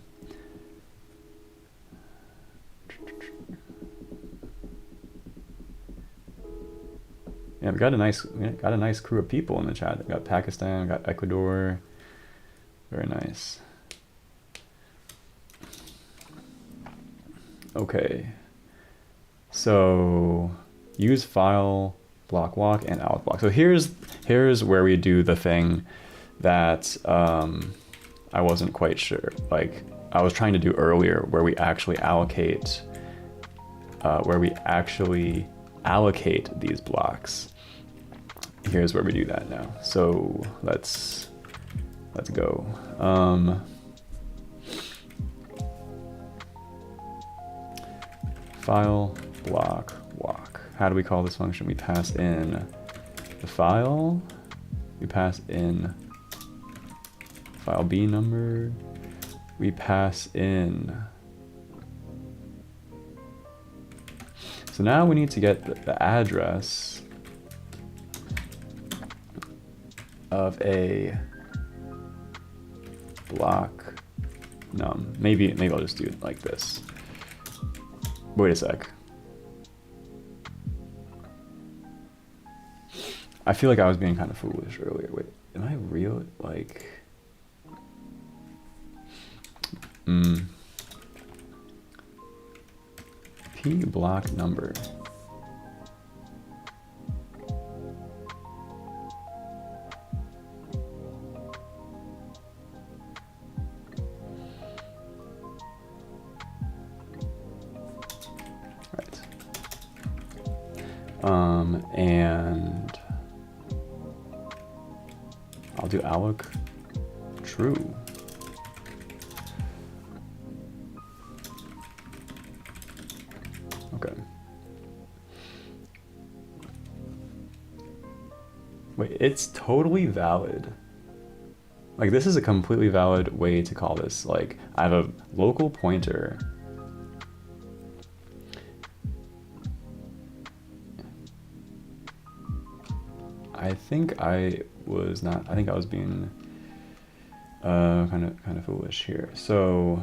Yeah, we got a nice crew of people in the chat. We got Pakistan, we got Ecuador. Very nice. Okay. So use file block walk and out block. So here's where we do the thing that I wasn't quite sure. Like I was trying to do earlier, where we actually allocate these blocks. Here's where we do that now. So let's go. File block walk. How do we call this function? We pass in the file. We pass in file B number. We pass in. So now we need to get the address of a block num. Maybe I'll just do it like this. Wait a sec. I feel like I was being kind of foolish earlier. Wait, am I real? Like, P block number. And I'll do alloc true. Okay. Wait, it's totally valid. Like this is a completely valid way to call this. Like I have a local pointer. I think I was being kind of foolish here. So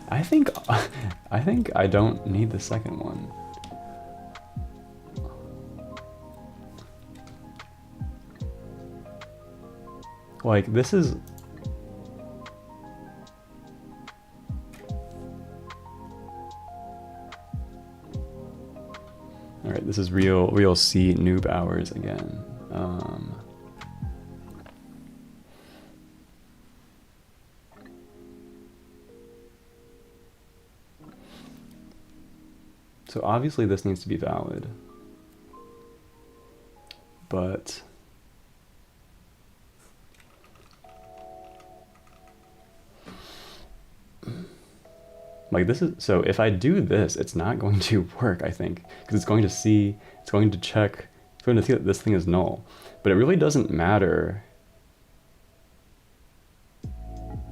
I think I don't need the second one. Like this is all right, this is real C noob hours again. So obviously this needs to be valid, but like this is, so if I do this, it's not going to work, I think, because it's going to see that this thing is null. But it really doesn't matter.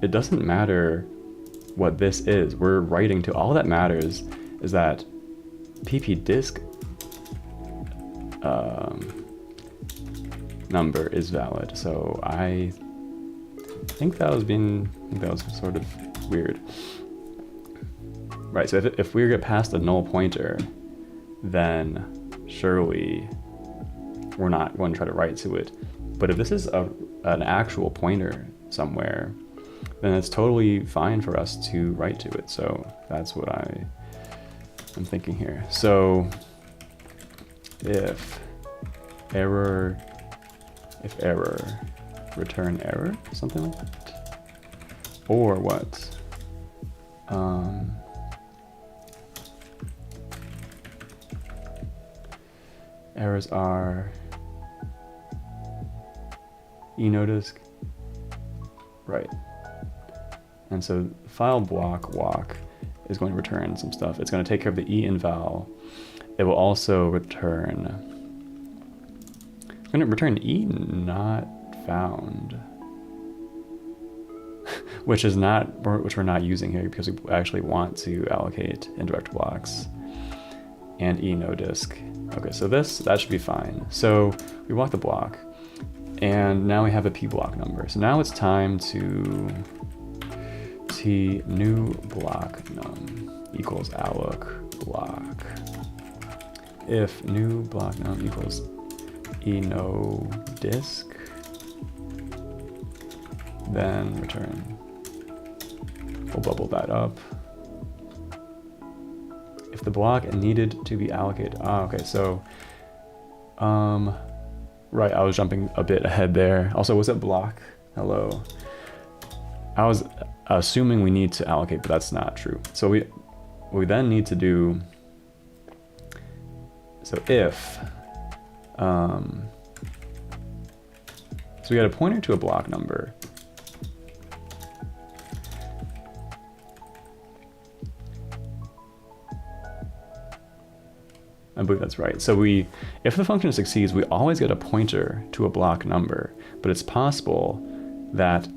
It doesn't matter what this is. We're writing to, all that matters is that pp disk number is valid. So I think that was sort of weird. Right, so if we get past a null pointer, then surely we're not going to try to write to it. But if this is an actual pointer somewhere, then it's totally fine for us to write to it. So that's what I'm thinking here. So if error, return error, something like that. Or what? Errors are enodisk, right? And so file block walk is going to return some stuff. It's going to take care of the e-inval. It will also return. It's going to return e not found, which we're not using here because we actually want to allocate indirect blocks, and e no disk. Okay, so that should be fine. So we walk the block. And now we have a p block number. So now it's time to t new block num equals alloc block. If new block num equals no disk, then return. We'll bubble that up. If the block needed to be allocated. Okay, so right, I was jumping a bit ahead there. Also, was it block? Hello. I was assuming we need to allocate, but that's not true. So we then need to do, so if, so we got a pointer to a block number. I believe that's right. So if the function succeeds, we always get a pointer to a block number, but it's possible that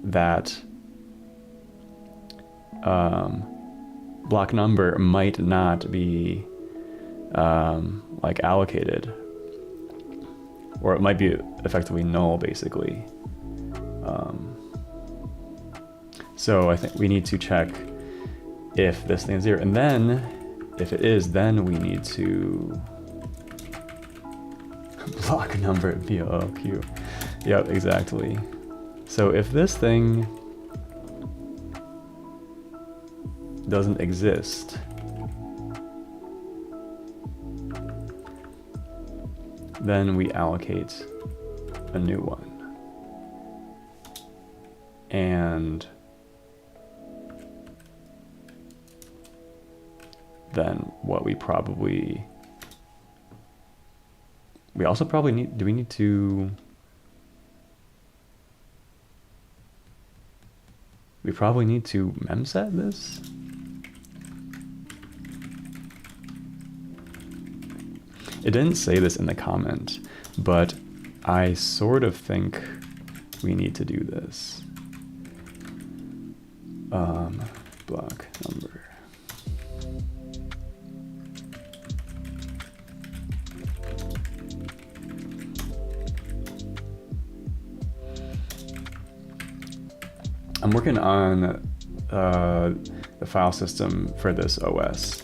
block number might not be like allocated, or it might be effectively null, basically. So I think we need to check if this thing is 0, and then if it is, then we need to block number BOQ. Yep, exactly. So if this thing doesn't exist, then we allocate a new one. And then what we also probably need, we probably need to memset this? It didn't say this in the comment, but I sort of think we need to do this. Block number. I'm working on the file system for this OS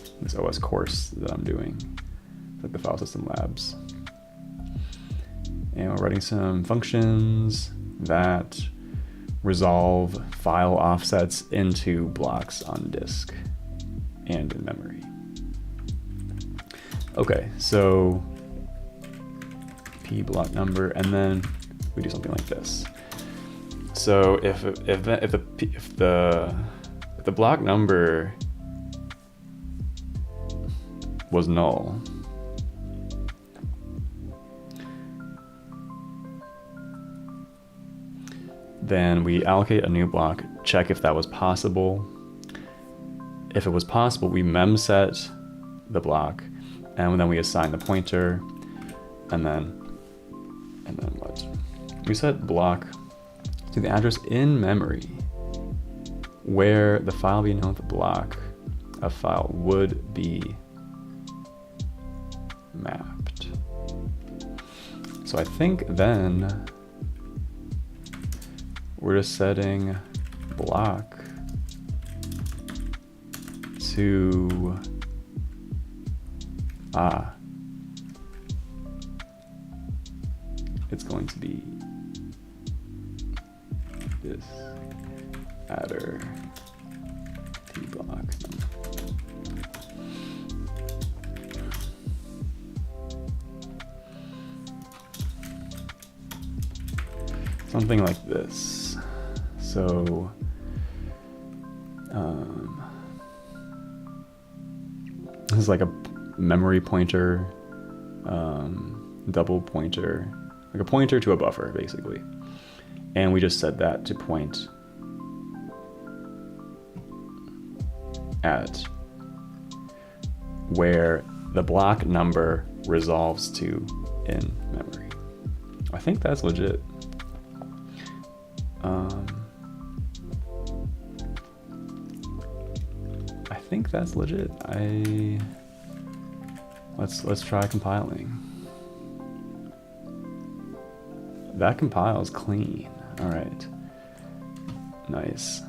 course that I'm doing, like the file system labs. And we're writing some functions that resolve file offsets into blocks on disk and in memory. Okay, so p block number, and then we do something like this. So if the block number was null, then we allocate a new block, check if that was possible. If it was possible, we memset the block, and then we assign the pointer, and then what? We set block to the address in memory where the file being known with the block of file would be mapped. So I think then we're just setting block to it's going to be this adder p block. Something like this. So this is like a memory pointer, double pointer, like a pointer to a buffer, basically. And we just set that to point at where the block number resolves to in memory. I think that's legit. I think that's legit. Let's try compiling. that compiles clean. All right. Nice.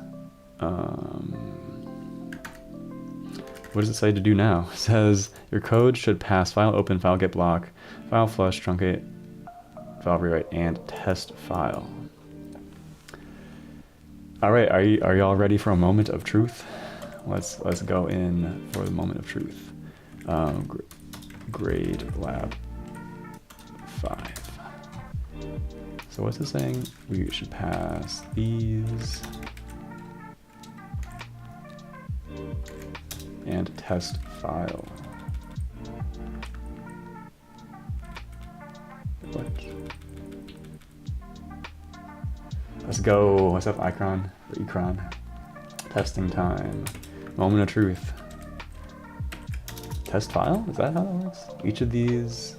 What does it say to do now? It says your code should pass file open, file get block, file flush, truncate, file rewrite, and test file. All right, are y'all ready for a moment of truth? Let's go in for the moment of truth. Grade lab 5. So what's it saying? We should pass these and test file. What? Let's go. What's up, Icron? Or Ecron? Testing time. Moment of truth. Test file? Is that how that works? Each of these.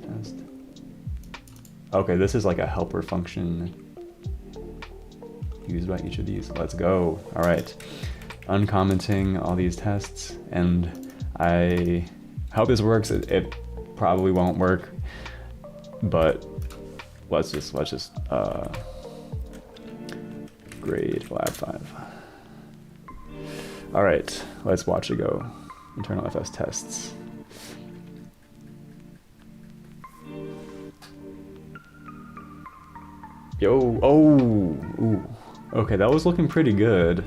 Test. Okay, this is like a helper function used by each of these. Let's go. All right. Uncommenting all these tests, and I hope this works. It probably won't work, but let's just grade lab 5. All right, let's watch it go. Internal FS tests. Yo, oh, ooh. Okay, that was looking pretty good.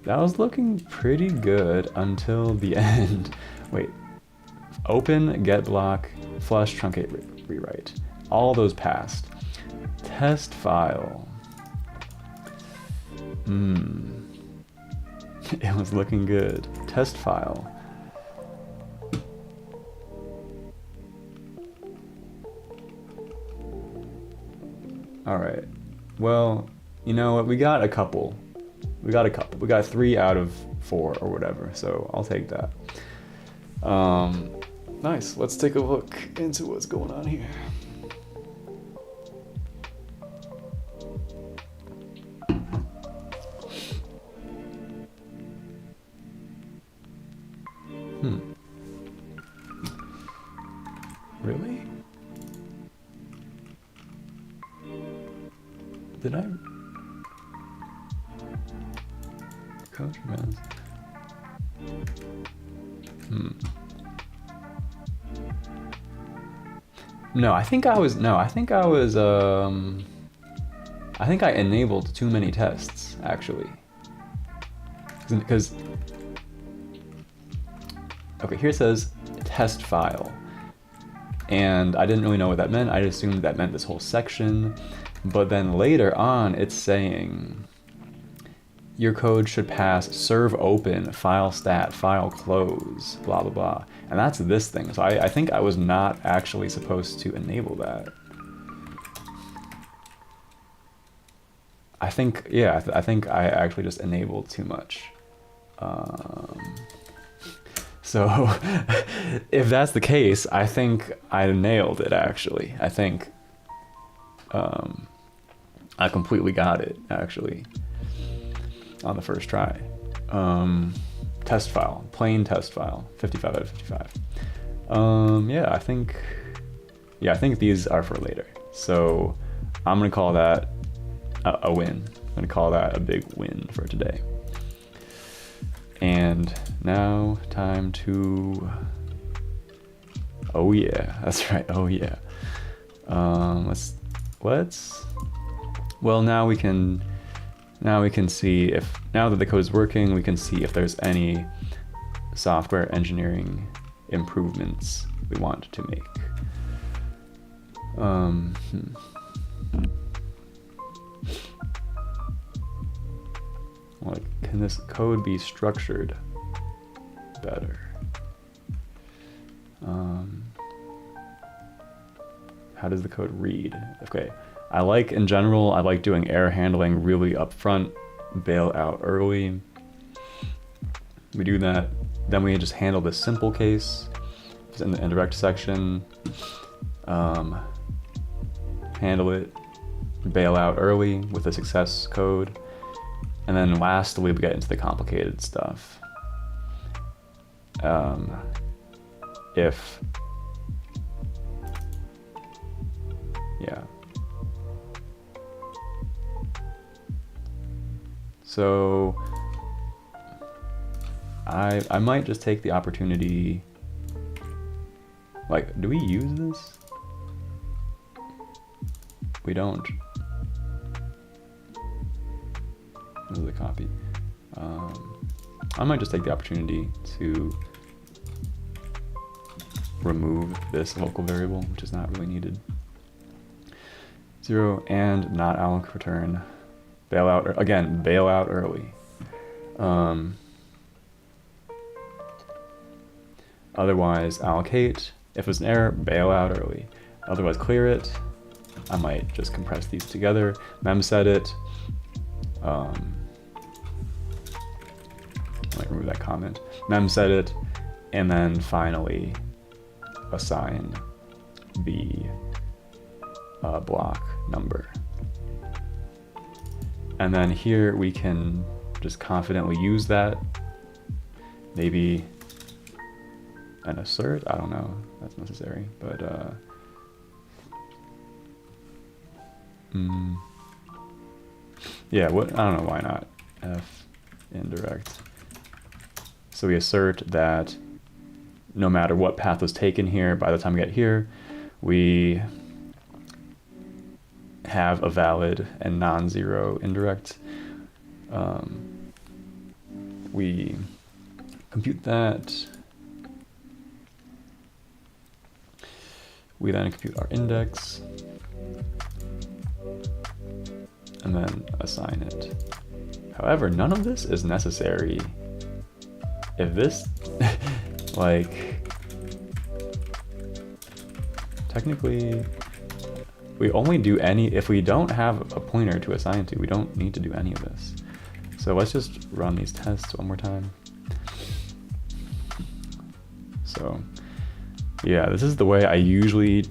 That was looking pretty good until the end. Wait, open, get block, flush, truncate, rewrite. All those passed. Test file. It was looking good. Test file. All right. Well, you know what? We got a couple. We got 3 out of 4 or whatever. So I'll take that. Nice. Let's take a look into what's going on here. Really? Did I? Coach commands. No, I think I enabled too many tests, actually. Because, okay, here it says test file. And I didn't really know what that meant. I assumed that meant this whole section. But then later on, it's saying your code should pass serve open, file stat, file close, blah, blah, blah. And that's this thing. So I think I was not actually supposed to enable that. I think, yeah, I think I actually just enabled too much. So if that's the case, I think I nailed it, actually. I think I completely got it, actually, on the first try. Test file, plain test file, 55 out of 55. Yeah, I think these are for later. So I'm gonna call that a win. I'm gonna call that a big win for today. And now time to, oh yeah, that's right, oh yeah. Well, now we can see if, now that the code is working, we can see if there's any software engineering improvements we want to make. Like, can this code be structured better? How does the code read? Okay, in general, I like doing error handling really upfront, bail out early. We do that, then we just handle the simple case in the indirect section. Handle it, bail out early with the success code, And then lastly, we get into the complicated stuff. If, yeah. So I might just take the opportunity, like, do we use this? We don't. This is a copy. I might just take the opportunity to remove this local variable, which is not really needed. 0 and not alloc return. Bail out, again, bail out early. Otherwise, allocate. If it's an error, bail out early. Otherwise, clear it. I might just compress these together, memset it. I might remove that comment. Memset it, and then finally assign the block number. And then here we can just confidently use that. Maybe an assert, I don't know if that's necessary, but yeah, what, I don't know, why not? F indirect. So we assert that no matter what path was taken here, by the time we get here, we have a valid and non-zero indirect. We compute that. We then compute our index and then assign it. However, none of this is necessary. If this, like, technically, we only do any, if we don't have a pointer to assign to, we don't need to do any of this. So let's just run these tests one more time. So yeah, this is the way I usually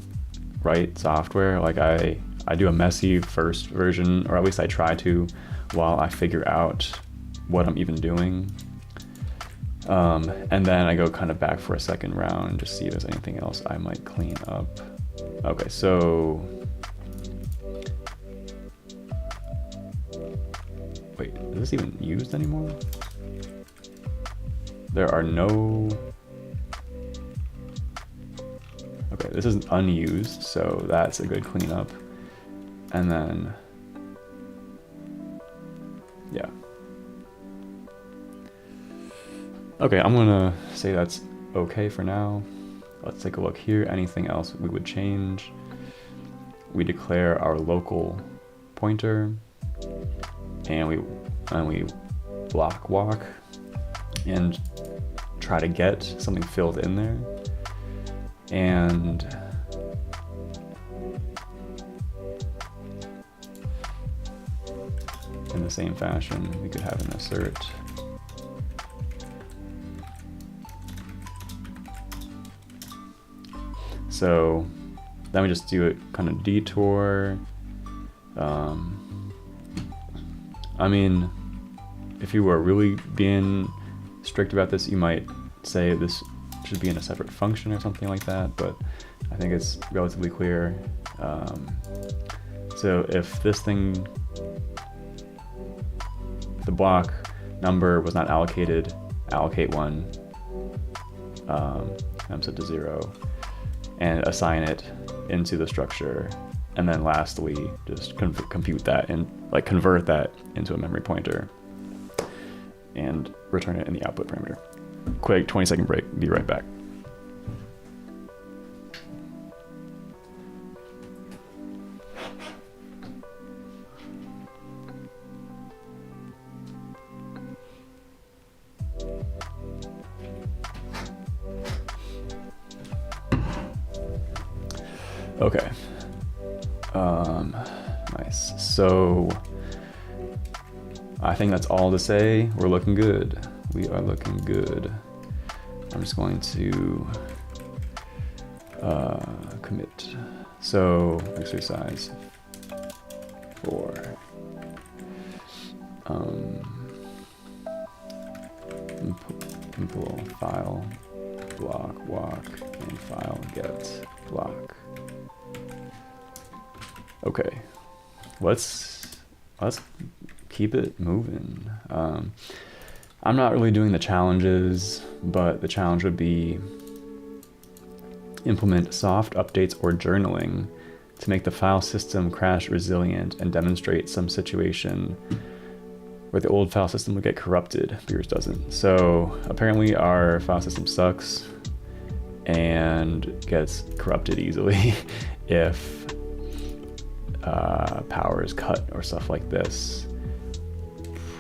write software. Like I do a messy first version, or at least I try to, while I figure out what I'm even doing. And then I go kind of back for a second round and just see if there's anything else I might clean up. Okay, so wait, is this even used anymore? There are no, okay, this is unused, so that's a good cleanup. And then, yeah. Okay, I'm gonna say that's okay for now. Let's take a look here. Anything else we would change? We declare our local pointer, and we block walk and try to get something filled in there. And in the same fashion, we could have an assert. So then we just do it kind of detour. I mean, if you were really being strict about this, you might say this should be in a separate function or something like that, but I think it's relatively clear. So if this thing, the block number was not allocated, allocate one, set to 0, and assign it into the structure. And then lastly, just compute that and like convert that into a memory pointer and return it in the output parameter. Quick 20-second break, be right back. Okay. Nice. So I think that's all to say. We're looking good. We are looking good. I'm just going to commit. So exercise 4. example, file block walk and file get block. Okay, let's keep it moving. I'm not really doing the challenges, but the challenge would be implement soft updates or journaling to make the file system crash resilient and demonstrate some situation where the old file system would get corrupted, but yours doesn't. So apparently our file system sucks and gets corrupted easily if power is cut or stuff like this.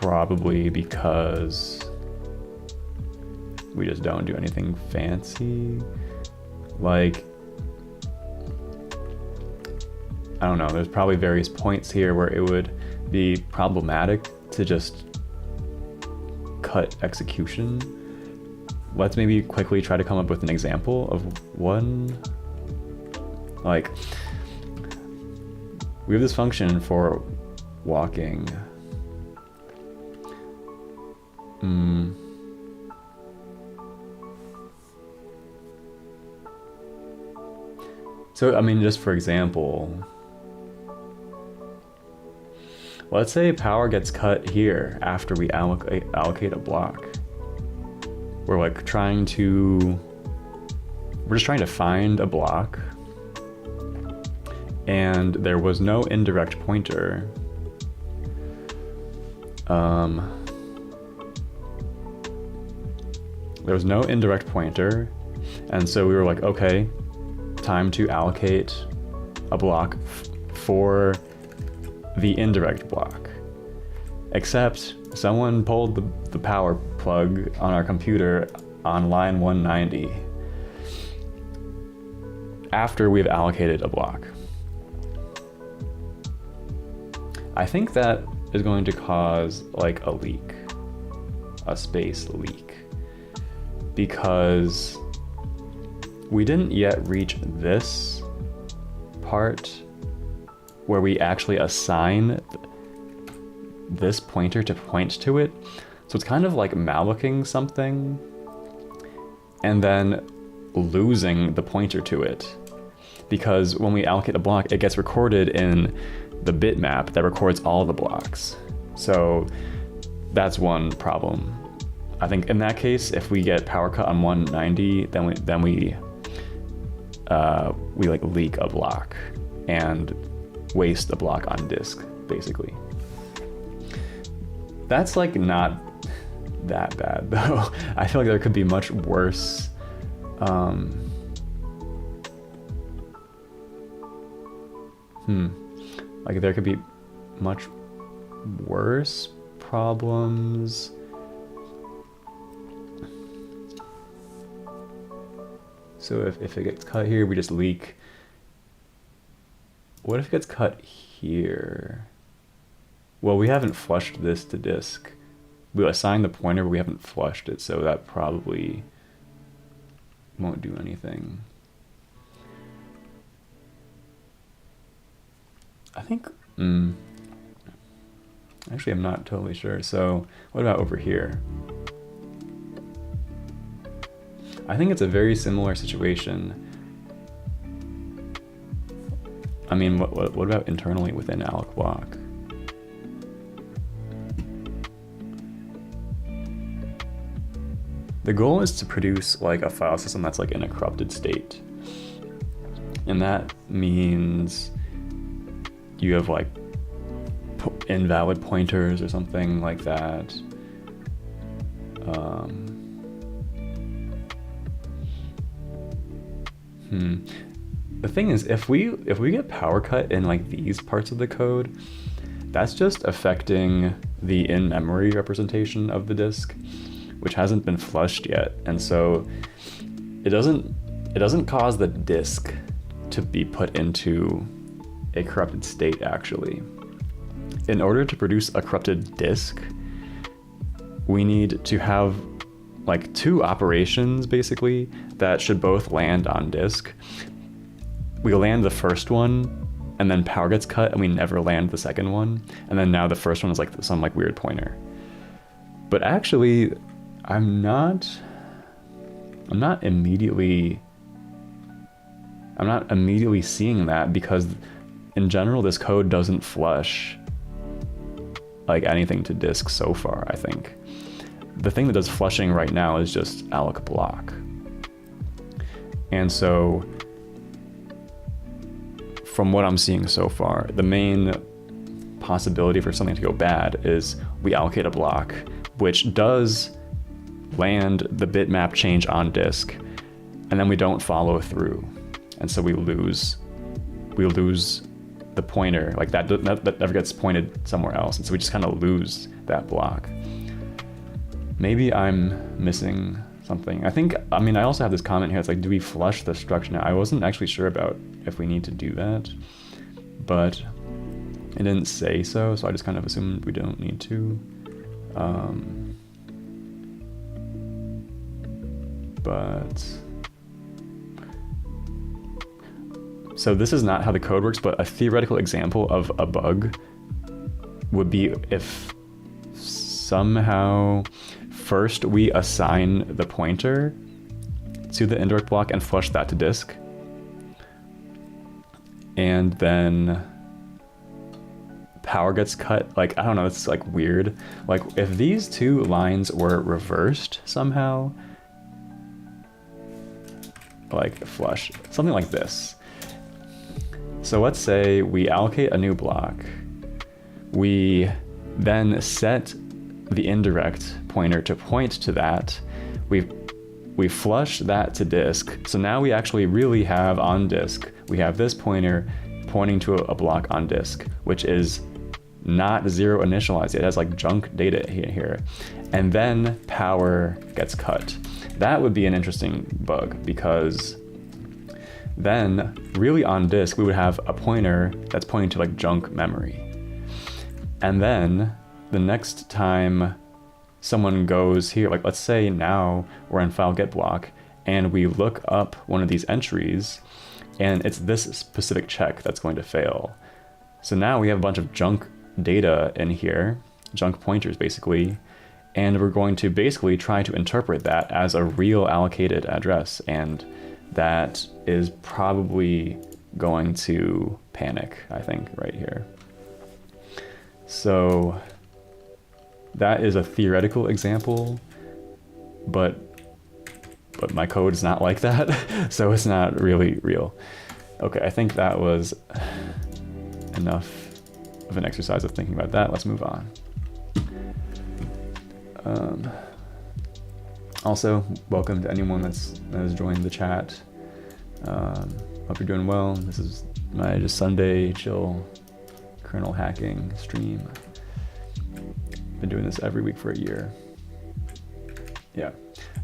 Probably because we just don't do anything fancy. Like, I don't know, there's probably various points here where it would be problematic to just cut execution. Let's maybe quickly try to come up with an example of one. Like, we have this function for walking. So, I mean, just for example, let's say power gets cut here after we allocate a block. We're just trying to find a block, and there was no indirect pointer. There was no indirect pointer, and so we were like, okay, time to allocate a block for the indirect block. Except someone pulled the power plug on our computer on line 190 after we've allocated a block. I think that is going to cause like a leak, a space leak, because we didn't yet reach this part where we actually assign this pointer to point to it. So it's kind of like mallocing something and then losing the pointer to it. Because when we allocate a block, it gets recorded in the bitmap that records all the blocks. So that's one problem. I think in that case, if we get power cut on 190, then we like leak a block and waste a block on disk, basically. That's like not that bad though. I feel like there could be much worse. Like there could be much worse problems. So if it gets cut here, we just leak. What if it gets cut here? Well, we haven't flushed this to disk. We assigned the pointer, but we haven't flushed it, so that probably won't do anything. I think, actually I'm not totally sure. So what about over here? I think it's a very similar situation. I mean, what about internally within alloc block? The goal is to produce like a file system that's like in a corrupted state. And that means you have like invalid pointers or something like that. The thing is, if we get power cut in like these parts of the code, that's just affecting the in-memory representation of the disk, which hasn't been flushed yet, and so it doesn't cause the disk to be put into a corrupted state. Actually, in order to produce a corrupted disk, we need to have like two operations basically that should both land on disk. We land the first one and then power gets cut and we never land the second one, and then now the first one is like some like weird pointer. But actually I'm not I'm not immediately seeing that, because in general this code doesn't flush like anything to disk so far. I think the thing that does flushing right now is just alloc block. And so from what I'm seeing so far, the main possibility for something to go bad is we allocate a block which does land the bitmap change on disk, and then we don't follow through, and so we lose the pointer, like that never gets pointed somewhere else, and so we just kind of lose that block. Maybe I'm missing something. I mean, I also have this comment here. It's like, do we flush the structure now? I wasn't actually sure about if we need to do that, but it didn't say so I just kind of assumed we don't need to. But so this is not how the code works, but a theoretical example of a bug would be if somehow first we assign the pointer to the indirect block and flush that to disk, and then power gets cut. Like, I don't know, it's like weird. Like if these two lines were reversed somehow, like flush, something like this. So let's say we allocate a new block. We then set the indirect pointer to point to that. We flush that to disk. So now we actually really have on disk, we have this pointer pointing to a block on disk, which is not zero initialized. It has like junk data here. And then power gets cut. That would be an interesting bug, because then really on disk we would have a pointer that's pointing to like junk memory. And then the next time someone goes here, like let's say now we're in file get block and we look up one of these entries and it's this specific check that's going to fail. So now we have a bunch of junk data in here, junk pointers basically, and we're going to basically try to interpret that as a real allocated address, and that is probably going to panic, I think, right here. So that is a theoretical example, but my code is not like that, so it's not really real. Okay, I think that was enough of an exercise of thinking about that. Let's move on. Also, welcome to anyone that has joined the chat. Hope you're doing well. This is my just Sunday chill kernel hacking stream. Been doing this every week for a year. Yeah.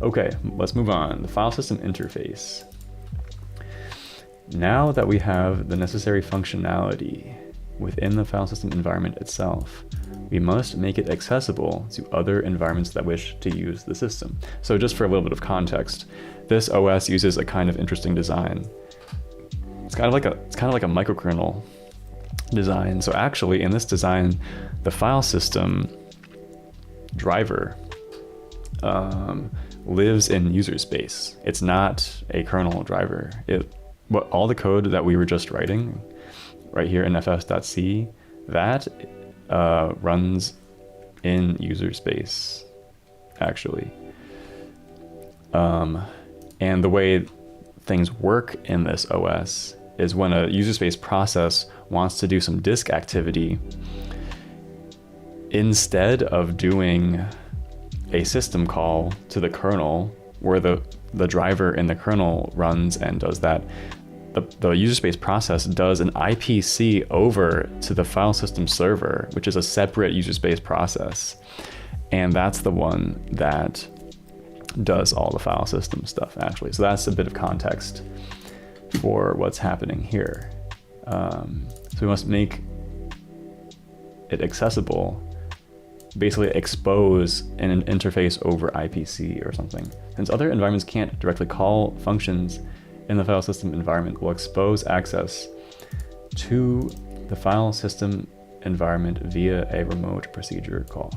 Okay, let's move on. The file system interface. Now that we have the necessary functionality within the file system environment itself, we must make it accessible to other environments that wish to use the system. So just for a little bit of context, this OS uses a kind of interesting design. It's kind of like a microkernel design. So actually in this design, the file system driver lives in user space. It's not a kernel driver. All the code that we were just writing right here in fs.c, that runs in user space, actually. And the way things work in this OS is when a user space process wants to do some disk activity, instead of doing a system call to the kernel where the driver in the kernel runs and does that, the user space process does an IPC over to the file system server, which is a separate user space process. And that's the one that does all the file system stuff, actually. So that's a bit of context for what's happening here. So we must make it accessible, basically expose an interface over IPC or something. Since other environments can't directly call functions in the file system environment, will expose access to the file system environment via a remote procedure call.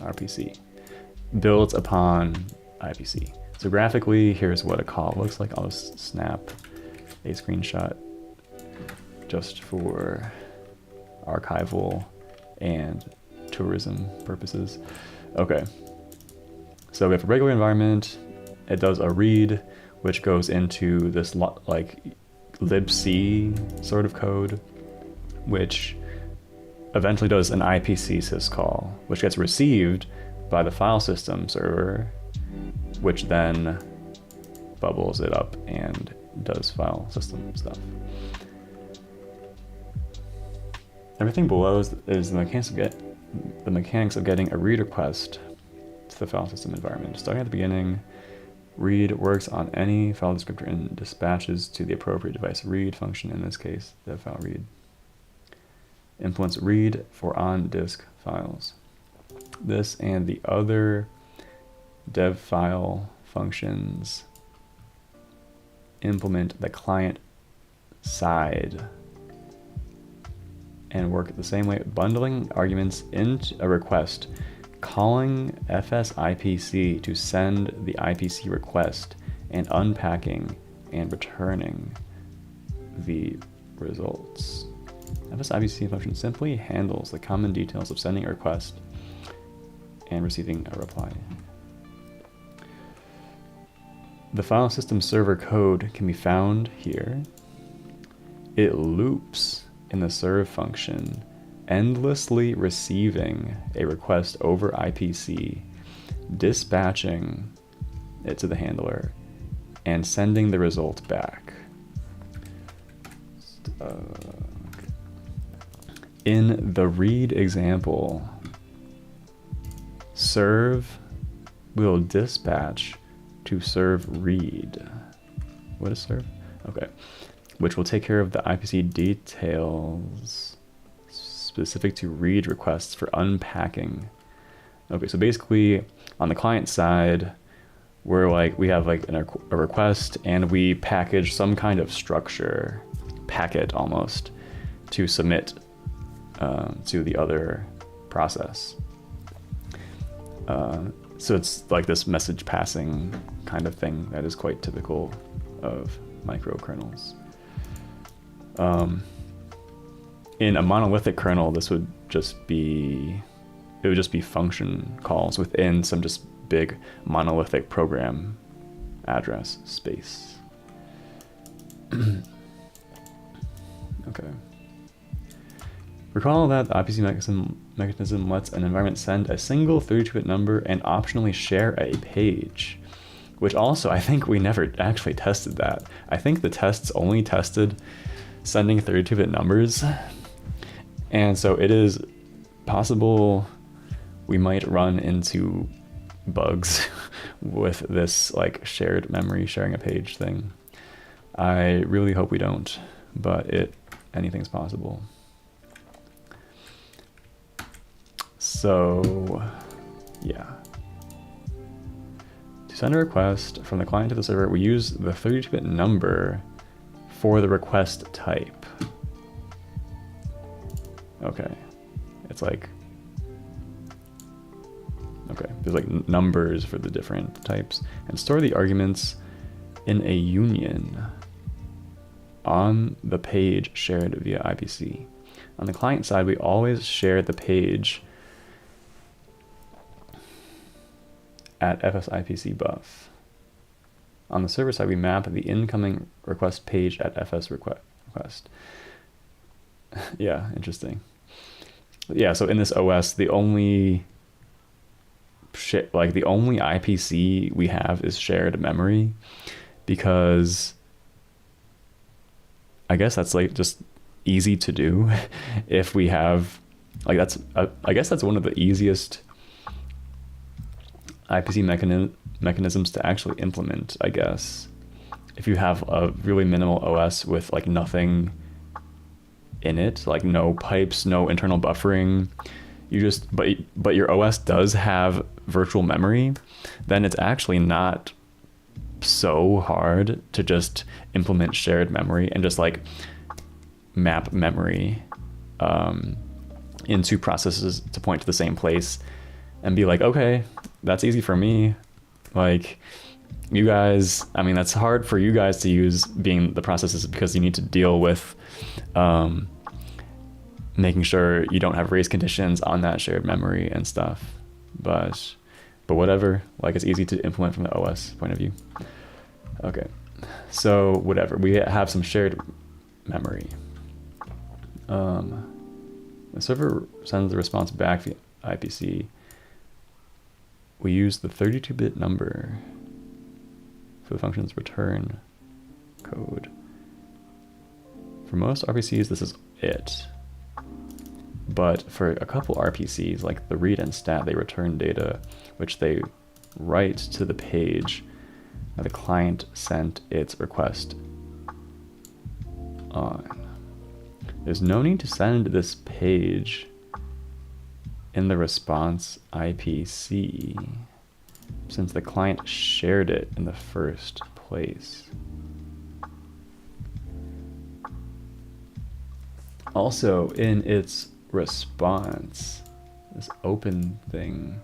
RPC. Builds upon IPC. So graphically, here's what a call looks like. I'll just snap a screenshot just for archival and tourism purposes. Okay, so we have a regular environment. It does a read, which goes into this like libc sort of code, which eventually does an IPC syscall, which gets received by the file system server, which then bubbles it up and does file system stuff. Everything below is the mechanics of getting a read request to the file system environment. Starting at the beginning, read works on any file descriptor and dispatches to the appropriate device. Read function, in this case, the file read, implements read for on-disk files. This and the other dev file functions implement the client side and work the same way, bundling arguments into a request, calling FSIPC to send the IPC request, and unpacking and returning the results. FSIPC function simply handles the common details of sending a request and receiving a reply. The file system server code can be found here. It loops in the serve function, endlessly receiving a request over IPC, dispatching it to the handler, and sending the result back. In the read example, serve will dispatch to serve read. What is serve? Okay. Which will take care of the IPC details specific to read requests for unpacking. Okay, so basically on the client side, we have like a request and we package some kind of structure, packet almost, to submit to the other process. So it's like this message passing kind of thing that is quite typical of microkernels. In a monolithic kernel, this would just be function calls within some just big monolithic program address space. Okay. Recall that the IPC mechanism lets an environment send a single 32-bit number and optionally share a page, which also, I think we never actually tested that. I think the tests only tested sending 32-bit numbers, and so it is possible we might run into bugs with this like shared memory sharing a page thing. I really hope we don't, but anything's possible. So yeah, to send a request from the client to the server, we use the 32-bit number for the request type. Okay, it's like, okay, there's like numbers for the different types, and store the arguments in a union on the page shared via IPC. On the client side, we always share the page at FSIPC buff. On the server side, we map the incoming request page at FS request. Yeah, interesting. Yeah, so in this OS, the only IPC we have is shared memory, because I guess that's like just easy to do. If we have like I guess that's one of the easiest IPC mechanisms to actually implement, I guess. If you have a really minimal OS with like nothing in it, like no pipes, no internal buffering, but your OS does have virtual memory, then it's actually not so hard to just implement shared memory and just like map memory into processes to point to the same place and be like, okay, that's easy for me. Like, you guys, I mean, that's hard for you guys to use being the processes because you need to deal with making sure you don't have race conditions on that shared memory and stuff. But whatever, like, it's easy to implement from the OS point of view. Okay, so whatever, we have some shared memory. The server sends the response back via IPC. We use the 32-bit number for the function's return code. For most RPCs, this is it. But for a couple RPCs, like the read and stat, they return data which they write to the page that the client sent its request on. There's no need to send this page in the response IPC since the client shared it in the first place. Also, in its response, this open thing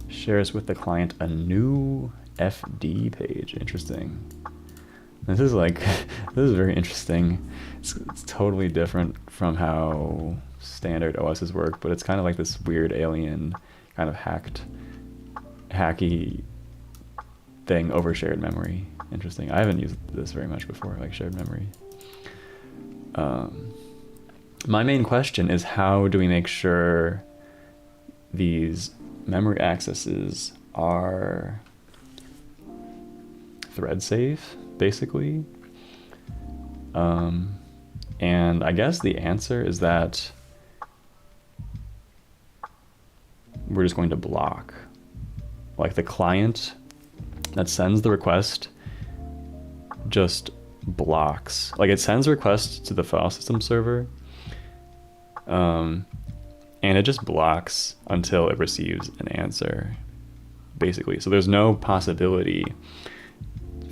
shares with the client a new FD page. Interesting. This is like, this is very interesting. It's totally different from how standard OSs work, but it's kind of like this weird alien kind of hacky thing over shared memory. Interesting. I haven't used this very much before, like shared memory. My main question is, how do we make sure these memory accesses are thread safe, basically? And I guess the answer is that we're just going to block. Like, the client that sends the request just blocks. Like, it sends a request to the file system server, and it just blocks until it receives an answer, basically. So there's no possibility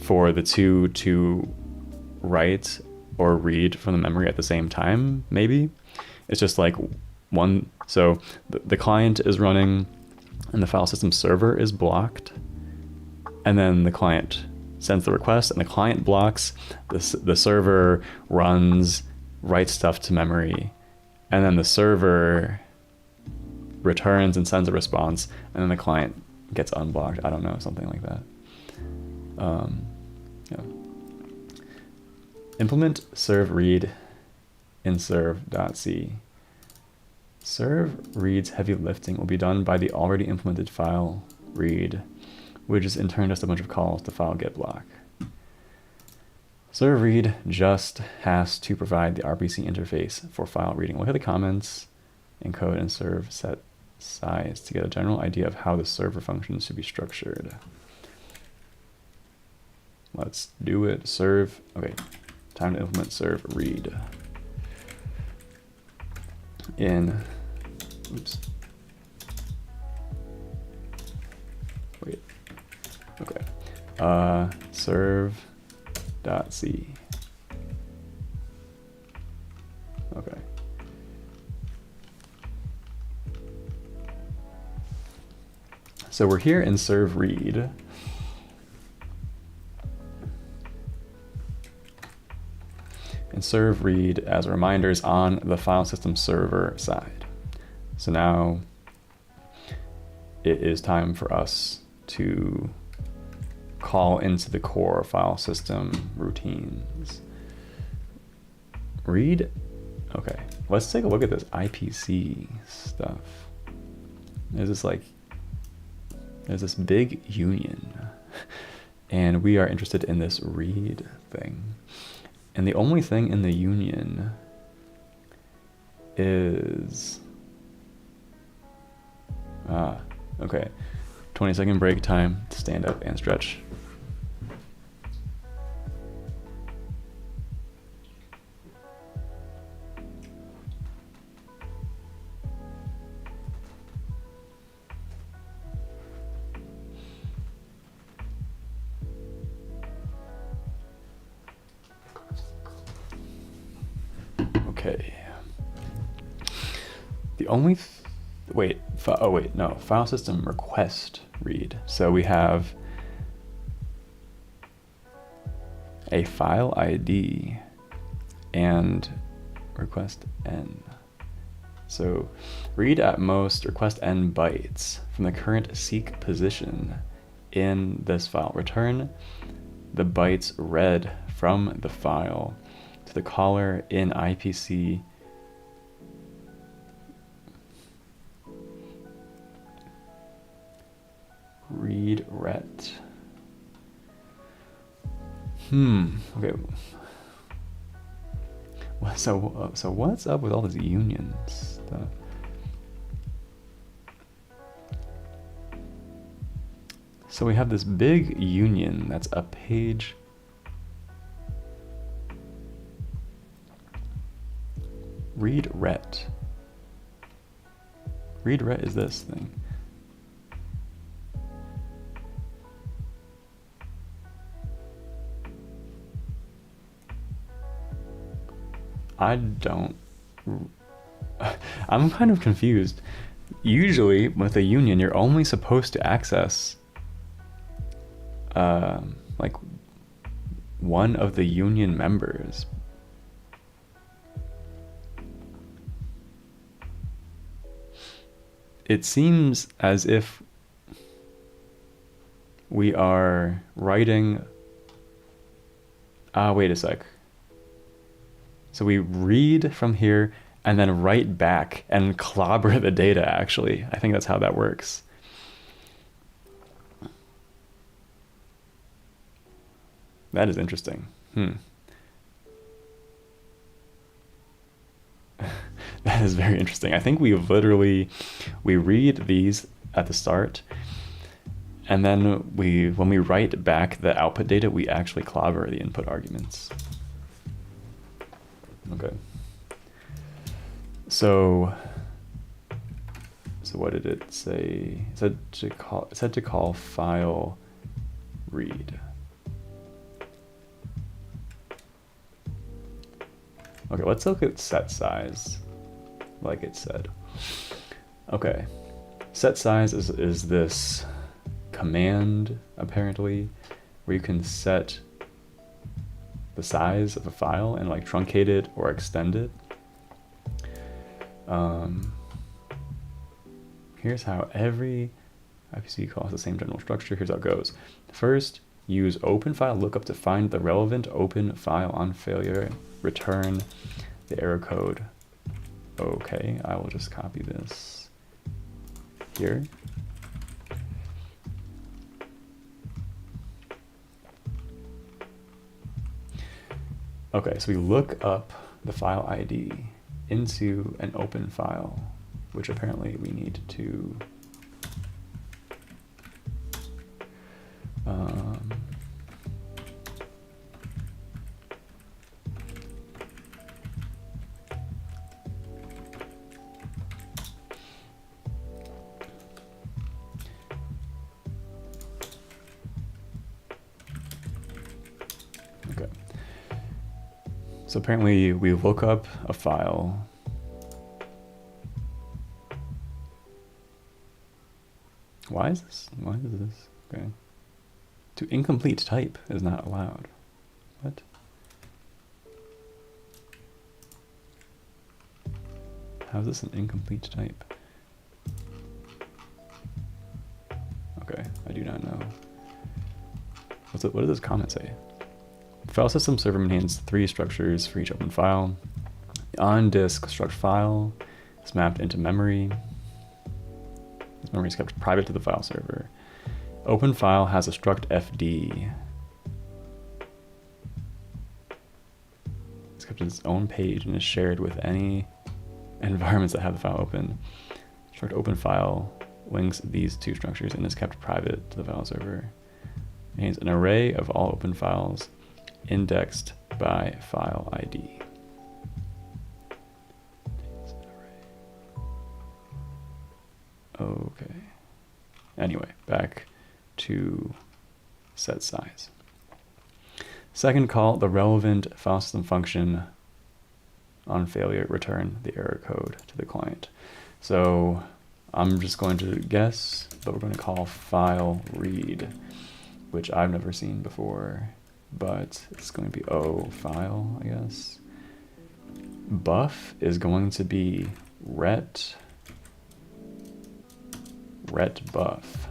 for the two to write or read from the memory at the same time, maybe. It's just like one, so the client is running and the file system server is blocked, and then the client sends the request and the client blocks, the server runs, writes stuff to memory, and then the server returns and sends a response, and then the client gets unblocked. I don't know, something like that. Yeah. Implement serve read in serve.c. Serve read's heavy lifting will be done by the already implemented file read, which is in turn just a bunch of calls to file get block. Serve read just has to provide the RPC interface for file reading. Look at the comments in code and serve set size to get a general idea of how the server functions should be structured. Let's do it. Serve, okay, time to implement serve read in, oops, wait, okay, serve.c, okay. So we're here in serve read. And serve read as reminders on the file system server side. So now it is time for us to call into the core file system routines. Read, okay, let's take a look at this IPC stuff. There's this big union, and we are interested in this read thing. And the only thing in the union is, okay, 20-second break time to stand up and stretch. Okay. The only, wait, oh wait, no, file system request read. So we have a file ID and request n. So read at most request n bytes from the current seek position in this file. Return the bytes read from the file to the caller in IPC read ret. Okay. So what's up with all this union stuff? So we have this big union that's a page. Read ret. Read ret is this thing. I'm kind of confused. Usually with a union, you're only supposed to access like one of the union members. It seems as if we are writing, wait a sec. So we read from here and then write back and clobber the data, actually. I think that's how that works. That is interesting. That is very interesting. I think we read these at the start, and then when we write back the output data, we actually clobber the input arguments. Okay. So what did it say? It said to call file read. Okay, let's look at set size, like it said. Okay, set size is this command, apparently, where you can set the size of a file and like truncate it or extend it. Here's how every IPC call has the same general structure. Here's how it goes. First, use open file lookup to find the relevant open file on failure. Return the error code. Okay, I will just copy this here. Okay, so we look up the file ID into an open file, which apparently we need to okay. So apparently we look up a file. Why is this? Okay. To incomplete type is not allowed. What? How is this an incomplete type? Okay, I do not know. What does this comment say? File system server maintains 3 structures for each open file. On disk struct file is mapped into memory. This memory is kept private to the file server. Open file has a struct fd. It's kept in its own page and is shared with any environments that have the file open. Struct open file links these 2 structures and is kept private to the file server. It contains an array of all open files indexed by file ID. Okay. Anyway, back to set size. Second call, the relevant file system function on failure, return the error code to the client. So I'm just going to guess, but we're going to call file read, which I've never seen before, but it's going to be file, I guess. Buff is going to be ret buff.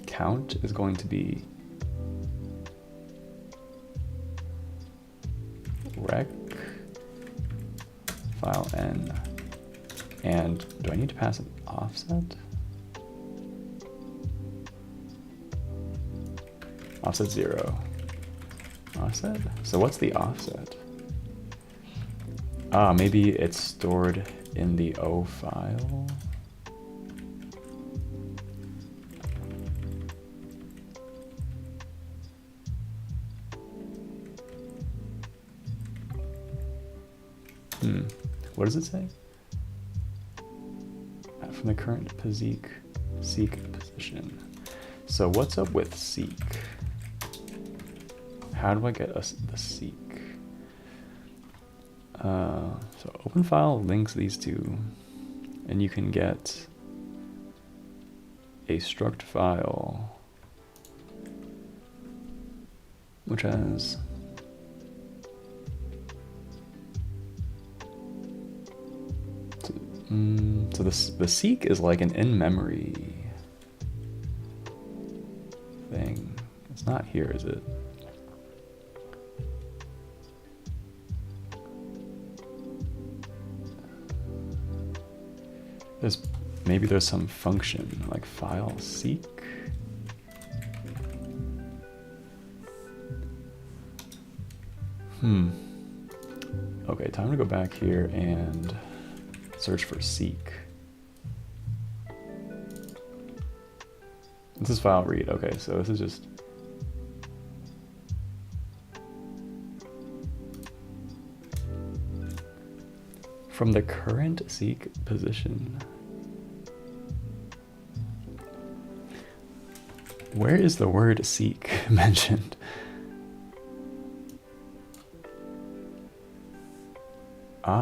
Count is going to be rec file n. And do I need to pass an offset? Offset 0. Offset? So what's the offset? Maybe it's stored in the O file. What does it say? From the current seek position. So what's up with seek? How do I get us the seek? So open file links these two, and you can get a struct file which has so the seek is like an in-memory thing. It's not here, is it? Maybe there's some function like file seek. Okay, time to go back here and search for seek. This is file read. Okay, so this is just from the current seek position. Where is the word seek mentioned?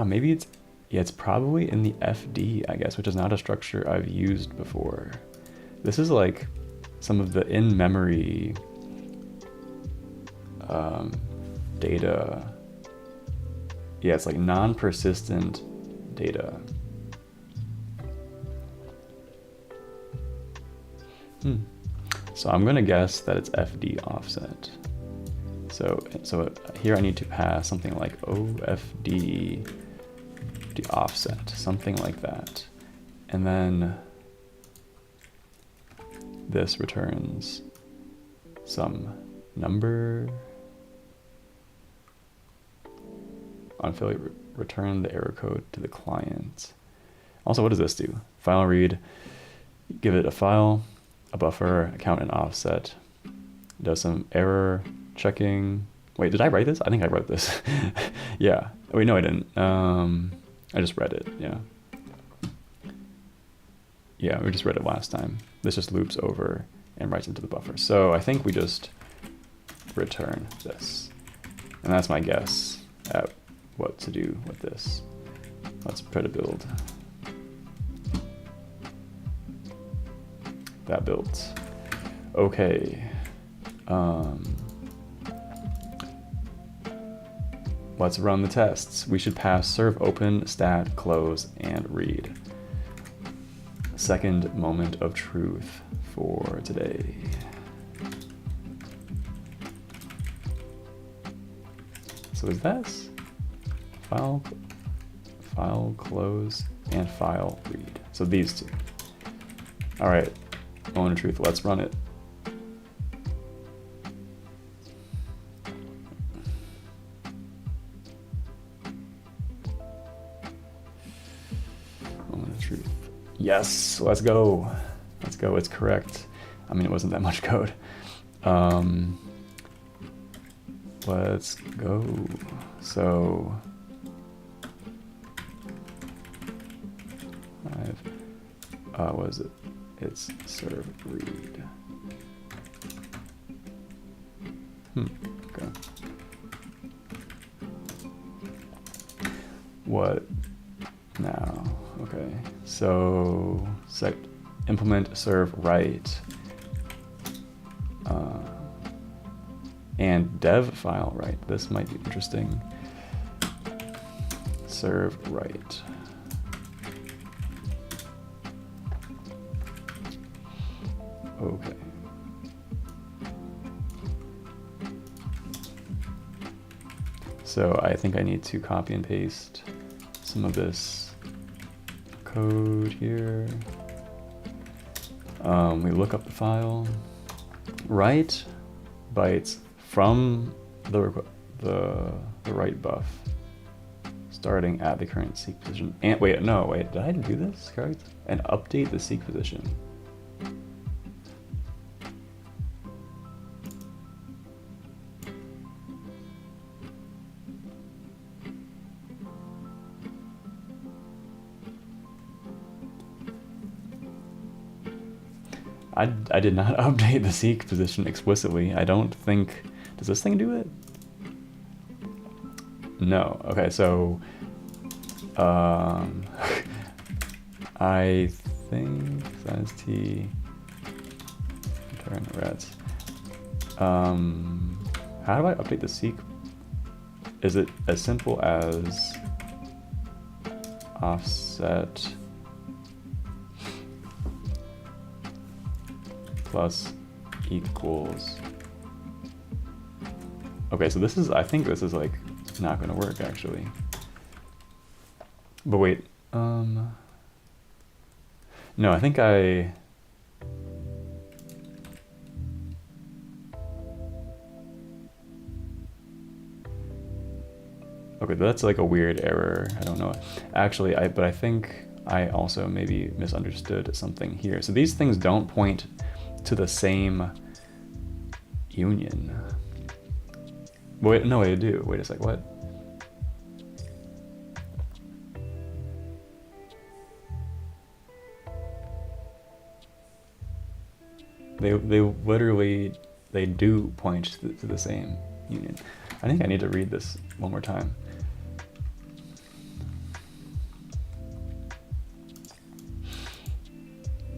Maybe it's probably in the FD, I guess, which is not a structure I've used before. This is like some of the in-memory data. Yeah, it's like non-persistent data. So I'm gonna guess that it's FD offset. So here I need to pass something like OFD the offset, something like that. And then this returns some number. On failure, return the error code to the client. Also, what does this do? File read, give it a file, a buffer, a count, and offset. It does some error checking. Wait, did I write this? I think I wrote this. Yeah. Wait, no, I didn't. I just read it, yeah. Yeah, we just read it last time. This just loops over and writes into the buffer. So I think we just return this. And that's my guess at what to do with this. Let's try to build. That built. Okay. Let's run the tests. We should pass serve open, stat, close, and read. Second moment of truth for today. So is this file, close, and file read. So these two. All right, moment of truth, let's run it. Yes, let's go. Let's go, it's correct. I mean, it wasn't that much code. Let's go. So, what is it? It's serve read. Okay. What now? Okay, so implement serve write and dev file write. This might be interesting. Serve write. Okay. So I think I need to copy and paste some of this code here. We look up the file. Write bytes from the write buff, starting at the current seek position. And wait, did I do this correct? And update the seek position. I did not update the seek position explicitly. I don't think, does this thing do it? No. Okay, so I think size t return reds. How do I update the seek? Is it as simple as offset plus equals? Okay, so this is, I think this is like not gonna work actually. But wait, no, I think okay, that's like a weird error. I don't know. Actually, but I think I also maybe misunderstood something here. So these things don't point to the same union. Wait, no, they do. Wait a sec, what? They literally, they do point to the same union. I think I need to read this one more time.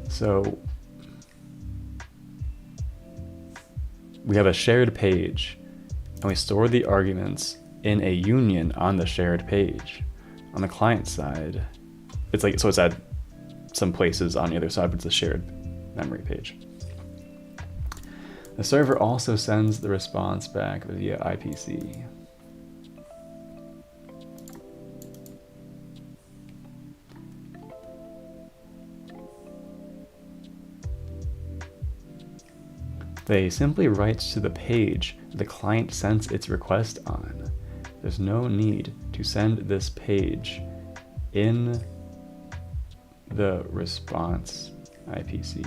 So we have a shared page and we store the arguments in a union on the shared page. On the client side, it's like, so it's at some places on the other side, but it's a shared memory page. The server also sends the response back via IPC. They simply write to the page the client sends its request on. There's no need to send this page in the response IPC,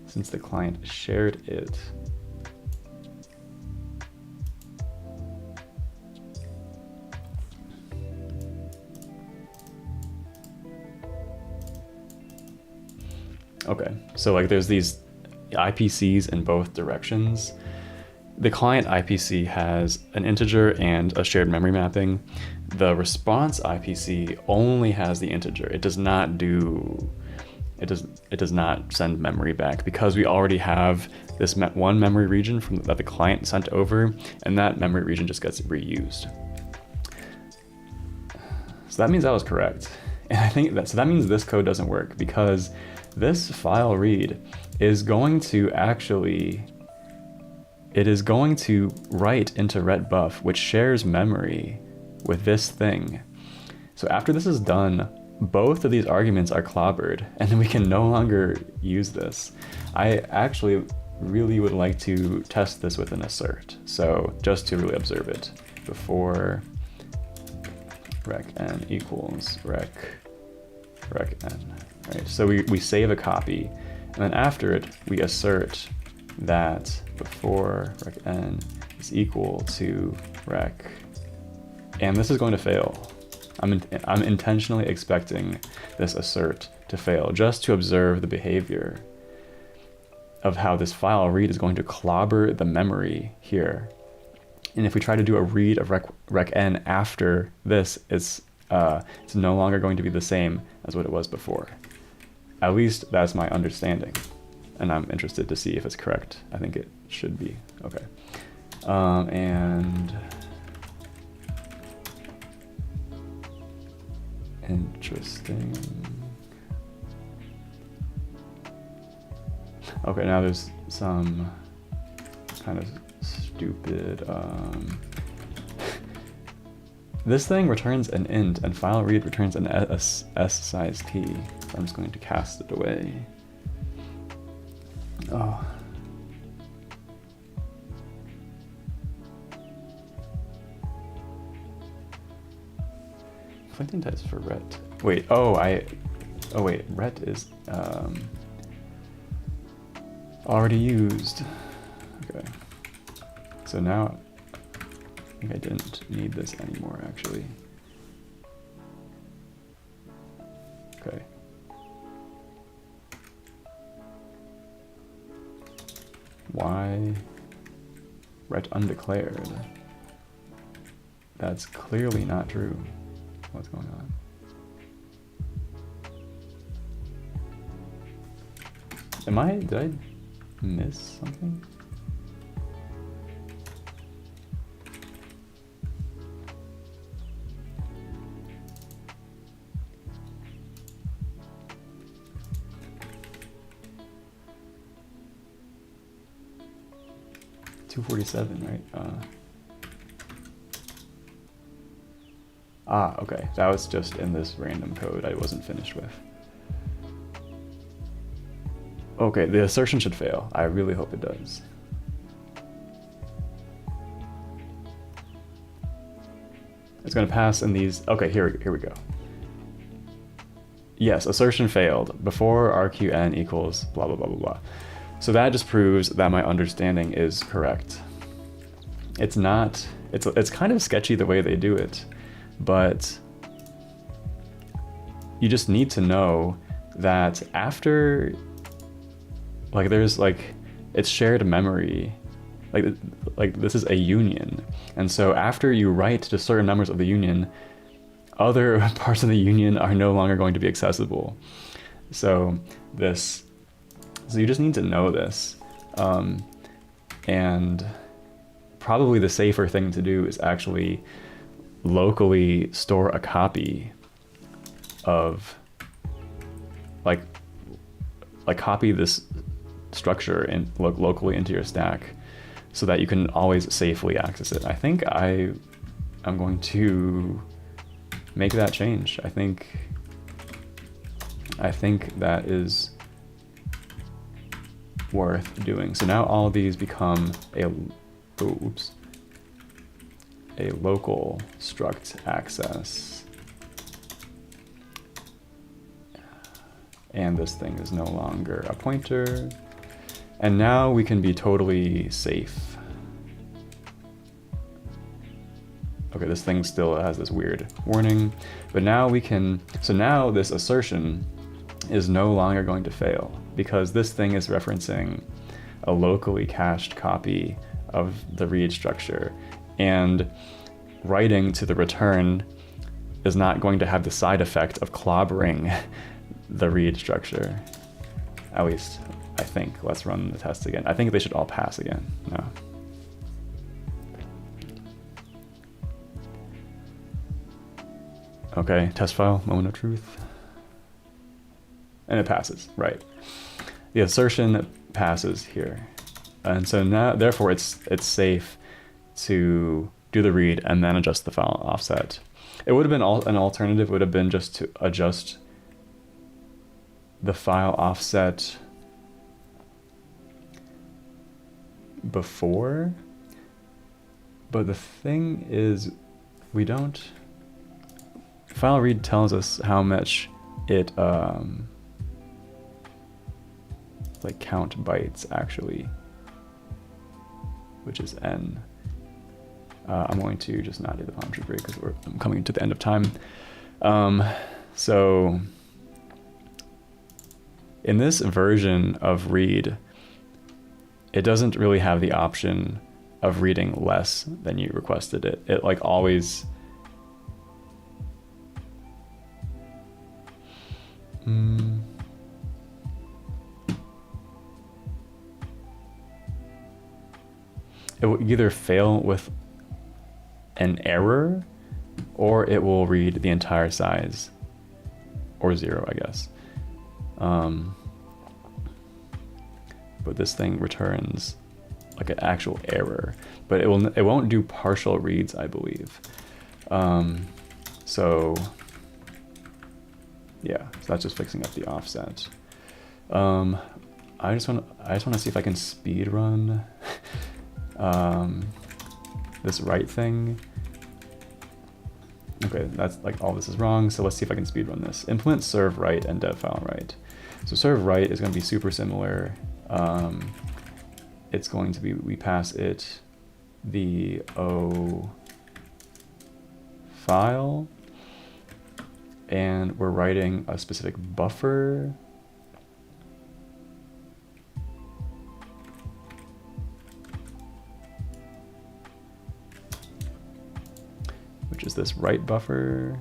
since the client shared it. Okay, so like there's these IPCs in both directions. The client IPC has an integer and a shared memory mapping. The response IPC only has the integer. It does not do, it does not send memory back, because we already have this one memory region that the client sent over, and that memory region just gets reused. So that means I was correct. And I think so that means this code doesn't work, because this file read is going to actually, it is going to write into retbuff, which shares memory with this thing. So after this is done, both of these arguments are clobbered, and we can no longer use this. I actually really would like to test this with an assert. So just to really observe it, before rec n equals rec n. Right, so we save a copy, and then after it, we assert that before rec n is equal to rec, and this is going to fail. I'm intentionally expecting this assert to fail, just to observe the behavior of how this file read is going to clobber the memory here. And if we try to do a read of rec n after this, it's no longer going to be the same as what it was before. At least that's my understanding. And I'm interested to see if it's correct. I think it should be. Okay. And interesting. Okay, now there's some kind of stupid. This thing returns an int, and file read returns an s size t. So I'm just going to cast it away. Oh. Conflicting types for ret. Wait, oh wait, ret is already used. Okay. So now I think I didn't need this anymore actually. Okay. Why ret undeclared? That's clearly not true. What's going on? Did I miss something? $247, right? Okay. That was just in this random code I wasn't finished with. Okay, the assertion should fail. I really hope it does. It's going to pass in these. Okay, here we go. Yes, assertion failed before RQN equals blah, blah, blah, blah, blah. So that just proves that my understanding is correct. It's not, it's kind of sketchy the way they do it, but you just need to know that after, like there's like, it's shared memory, like this is a union. And so after you write to certain numbers of the union, other parts of the union are no longer going to be accessible. So you just need to know this. And probably the safer thing to do is actually locally store a copy of, like copy this structure and locally into your stack so that you can always safely access it. I think I'm going to make that change. I think that is worth doing. So now all of these become a local struct access. And this thing is no longer a pointer. And now we can be totally safe. Okay, this thing still has this weird warning, but now we can, so now this assertion is no longer going to fail because this thing is referencing a locally cached copy of the read structure, and writing to the return is not going to have the side effect of clobbering the read structure. At least, I think. Let's run the test again. I think they should all pass again. No. Okay, test file, moment of truth. And it passes, right. The assertion passes here. And so now, therefore, it's safe to do the read and then adjust the file offset. It would have been an alternative would have been just to adjust the file offset before, but the thing is, we don't. File read tells us how much it like count bytes actually, which is n. I'm going to just not do the geometry break because I'm coming to the end of time. So in this version of read, it doesn't really have the option of reading less than you requested it. It like always, it will either fail with an error or it will read the entire size, or 0, I guess. But this thing returns like an actual error, but it won't do partial reads, I believe. So yeah, so that's just fixing up the offset. I just want to see if I can speed run this write thing. Okay, that's like all this is wrong. So let's see if I can speed run this. Implement serve write and dev file write. So serve write is going to be super similar. It's going to be, we pass it the O file, and we're writing a specific buffer. Which is this write buffer.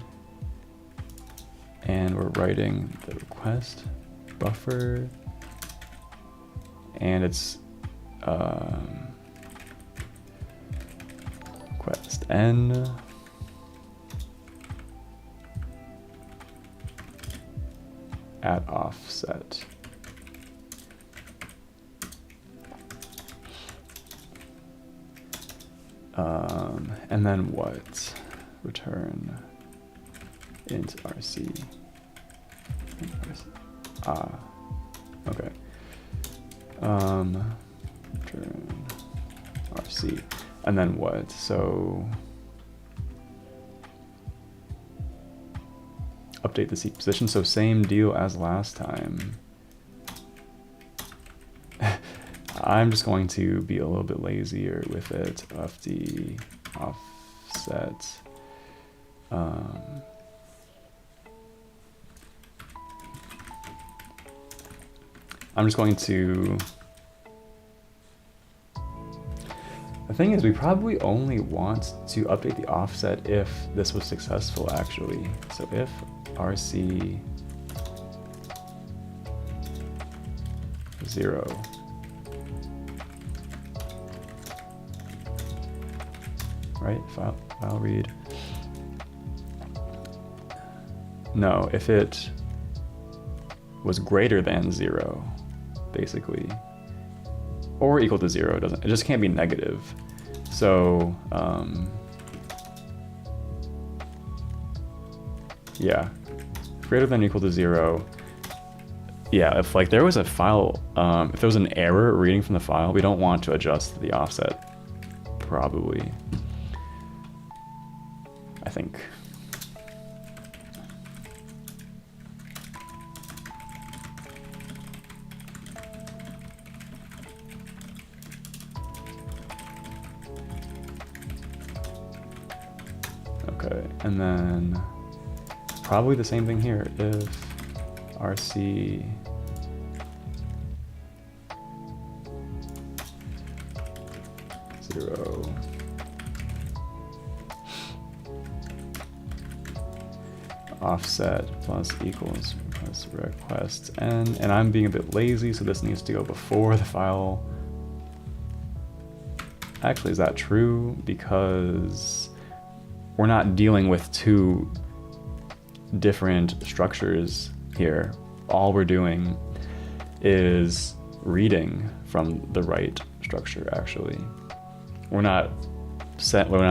And we're writing the request buffer. And it's request n at offset. And then what? Return int RC. Okay. Return RC. And then what? So update the seek position. So same deal as last time. I'm just going to be a little bit lazier with it. Of the offset. I'm just going to, the thing is we probably only want to update the offset if this was successful actually. So if RC 0, right, file read. No, if it was greater than 0, basically, or equal to 0, it just can't be negative. So yeah, greater than or equal to 0. Yeah, if like there was a file, if there was an error reading from the file, we don't want to adjust the offset, probably, I think. Okay, and then probably the same thing here. If RC 0 offset plus equals plus request n, and I'm being a bit lazy, so this needs to go before the file. Actually, is that true? Because we're not dealing with two different structures here. All we're doing is reading from the right structure, actually. We're not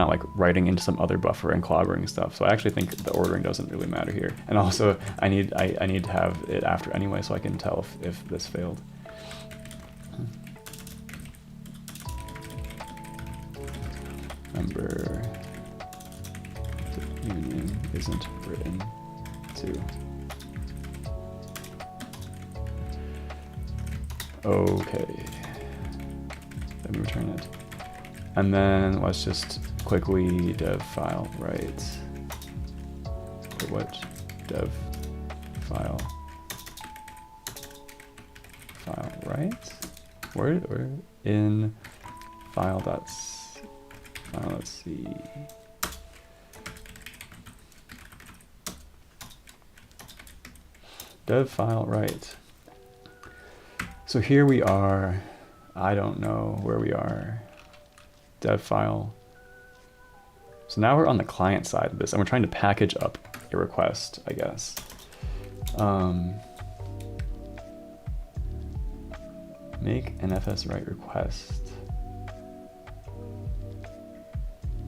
like writing into some other buffer and clobbering stuff. So I actually think the ordering doesn't really matter here. And also I need to have it after anyway, so I can tell if this failed. Number union isn't written to. Okay, let me return it. And then let's just quickly dev file write. Wait, what? Dev file write? Where in file dots let's see. Dev file, right. So here we are. I don't know where we are. Dev file. So now we're on the client side of this, and we're trying to package up a request, I guess. Make an FS write request.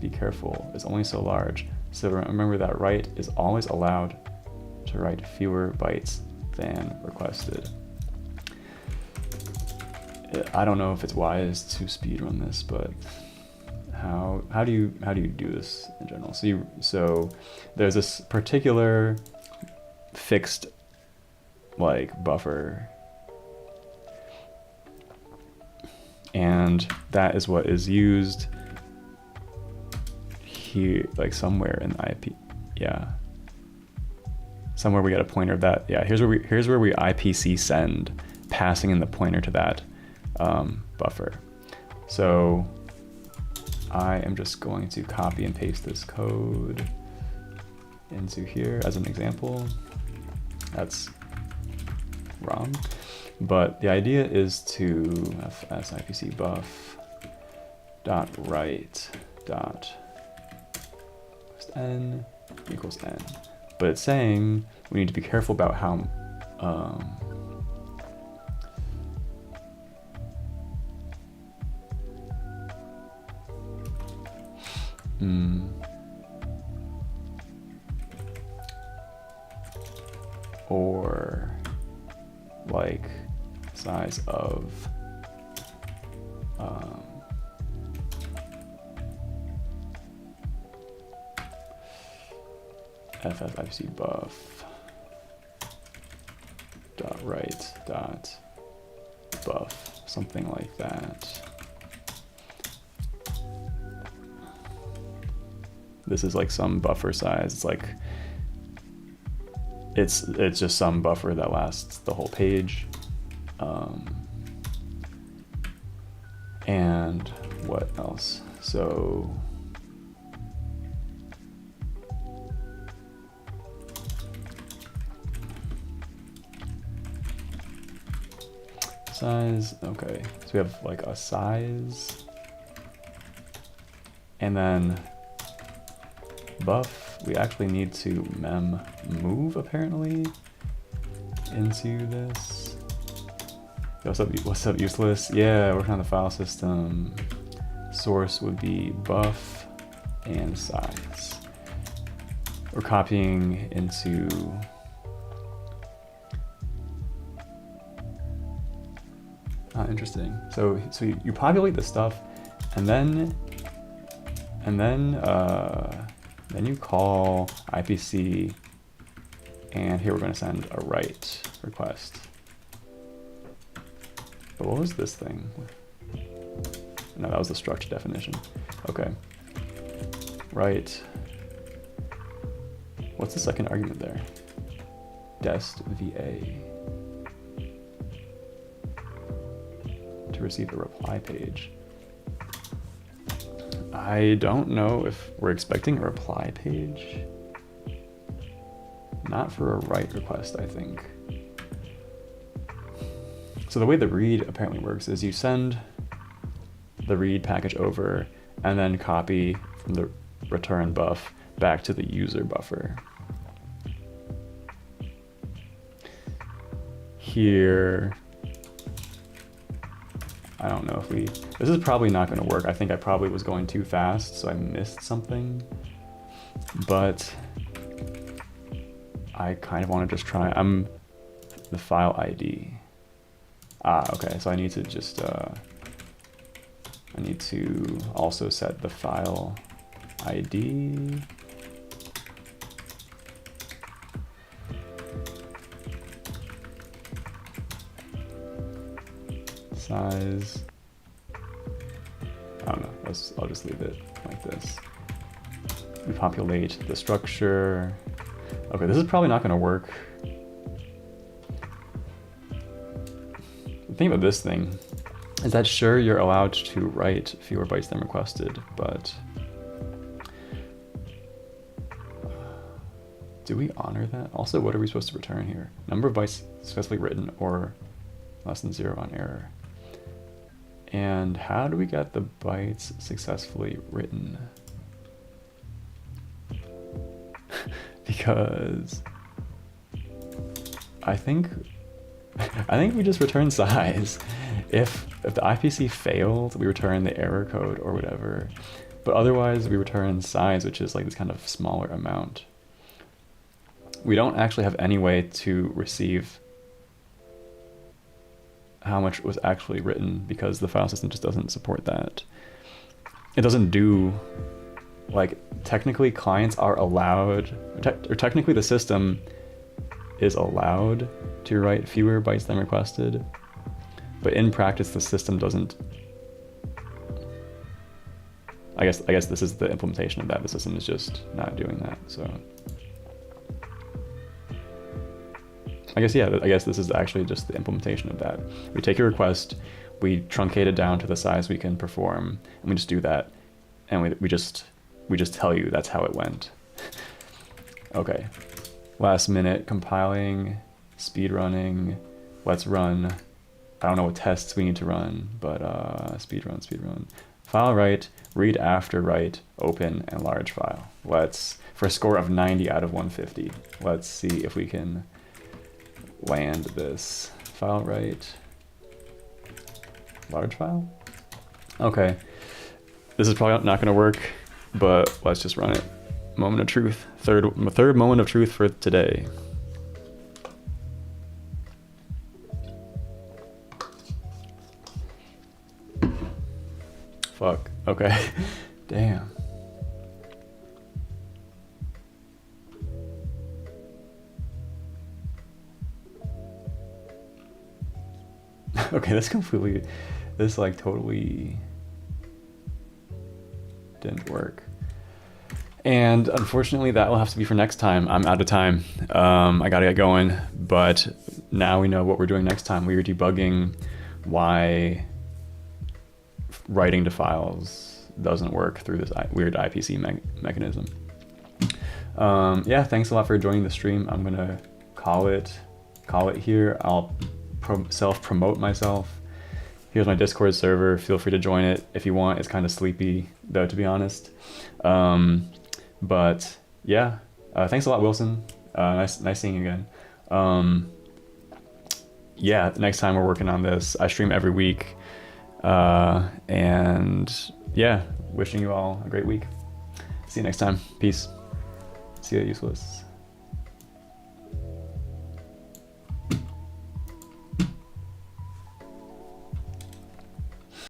Be careful, it's only so large. So remember that write is always allowed to write fewer bytes than requested. I don't know if it's wise to speedrun this, but how do you do this in general? So there's this particular fixed like buffer, and that is what is used here, like somewhere in the IP. Yeah, somewhere we got a pointer of that. Yeah, here's where we IPC send, passing in the pointer to that buffer. So I am just going to copy and paste this code into here as an example. That's wrong, but the idea is to fs IPC buff dot write dot n equals n, but it's saying we need to be careful about how or like size of FF IPC buff dot write dot buff, something like that. This is like some buffer size. It's like it's just some buffer that lasts the whole page. And what else? So size, okay. So we have like a size, and then buff, we actually need to mem move apparently into this. What's up useless? Yeah, working on the file system. Source would be buff and size. We're copying into interesting. So you populate the stuff, and then you call IPC, and here we're going to send a write request. But what was this thing? No, that was the struct definition. Okay. Write. What's the second argument there? Dest VA. To receive a reply page. I don't know if we're expecting a reply page. Not for a write request, I think. So the way the read apparently works is you send the read package over and then copy from the return buff back to the user buffer. Here, I don't know if this is probably not going to work. I think I probably was going too fast, so I missed something. But I kind of want to just try. The file ID. Okay, so I need to just, I need to also set the file ID. Size. I don't know, I'll just leave it like this. We populate the structure. Okay, this is probably not going to work. The thing about this thing is that sure, you're allowed to write fewer bytes than requested, but Do we honor that? Also, what are we supposed to return here? Number of bytes successfully written or less than 0 on error. And how do we get the bytes successfully written? Because I think we just return size. If the IPC failed, we return the error code or whatever. But otherwise we return size, which is like this kind of smaller amount. We don't actually have any way to receive how much was actually written because the file system just doesn't support that. It doesn't do, like, technically clients are allowed, or technically the system is allowed to write fewer bytes than requested, but in practice the system doesn't. I guess this is the implementation of that. The system is just not doing that. So I guess this is actually just the implementation of that. We take a request, we truncate it down to the size we can perform, and we just do that, and we just tell you that's how it went. Okay, last minute compiling, speed running. Let's run. I don't know what tests we need to run, but speed run. File write, read after write, open, and large file. Let's, for a score of 90 out of 150. Let's see if we can land this. File write, large file. Okay, this is probably not gonna work, but let's just run it. Moment of truth, third moment of truth for today. Fuck, okay, damn. Okay, this like totally didn't work. And unfortunately that will have to be for next time. I'm out of time. I gotta get going, but now we know what we're doing next time. We are debugging why writing to files doesn't work through this weird IPC mechanism. Yeah, thanks a lot for joining the stream. I'm gonna call it here. I'll self-promote myself. Here's my Discord server. Feel free to join it if you want. It's kind of sleepy though, to be honest. But yeah, thanks a lot, Wilson. Nice seeing you again. Yeah, next time we're working on this. I stream every week. And yeah, wishing you all a great week. See you next time. Peace. See you, useless.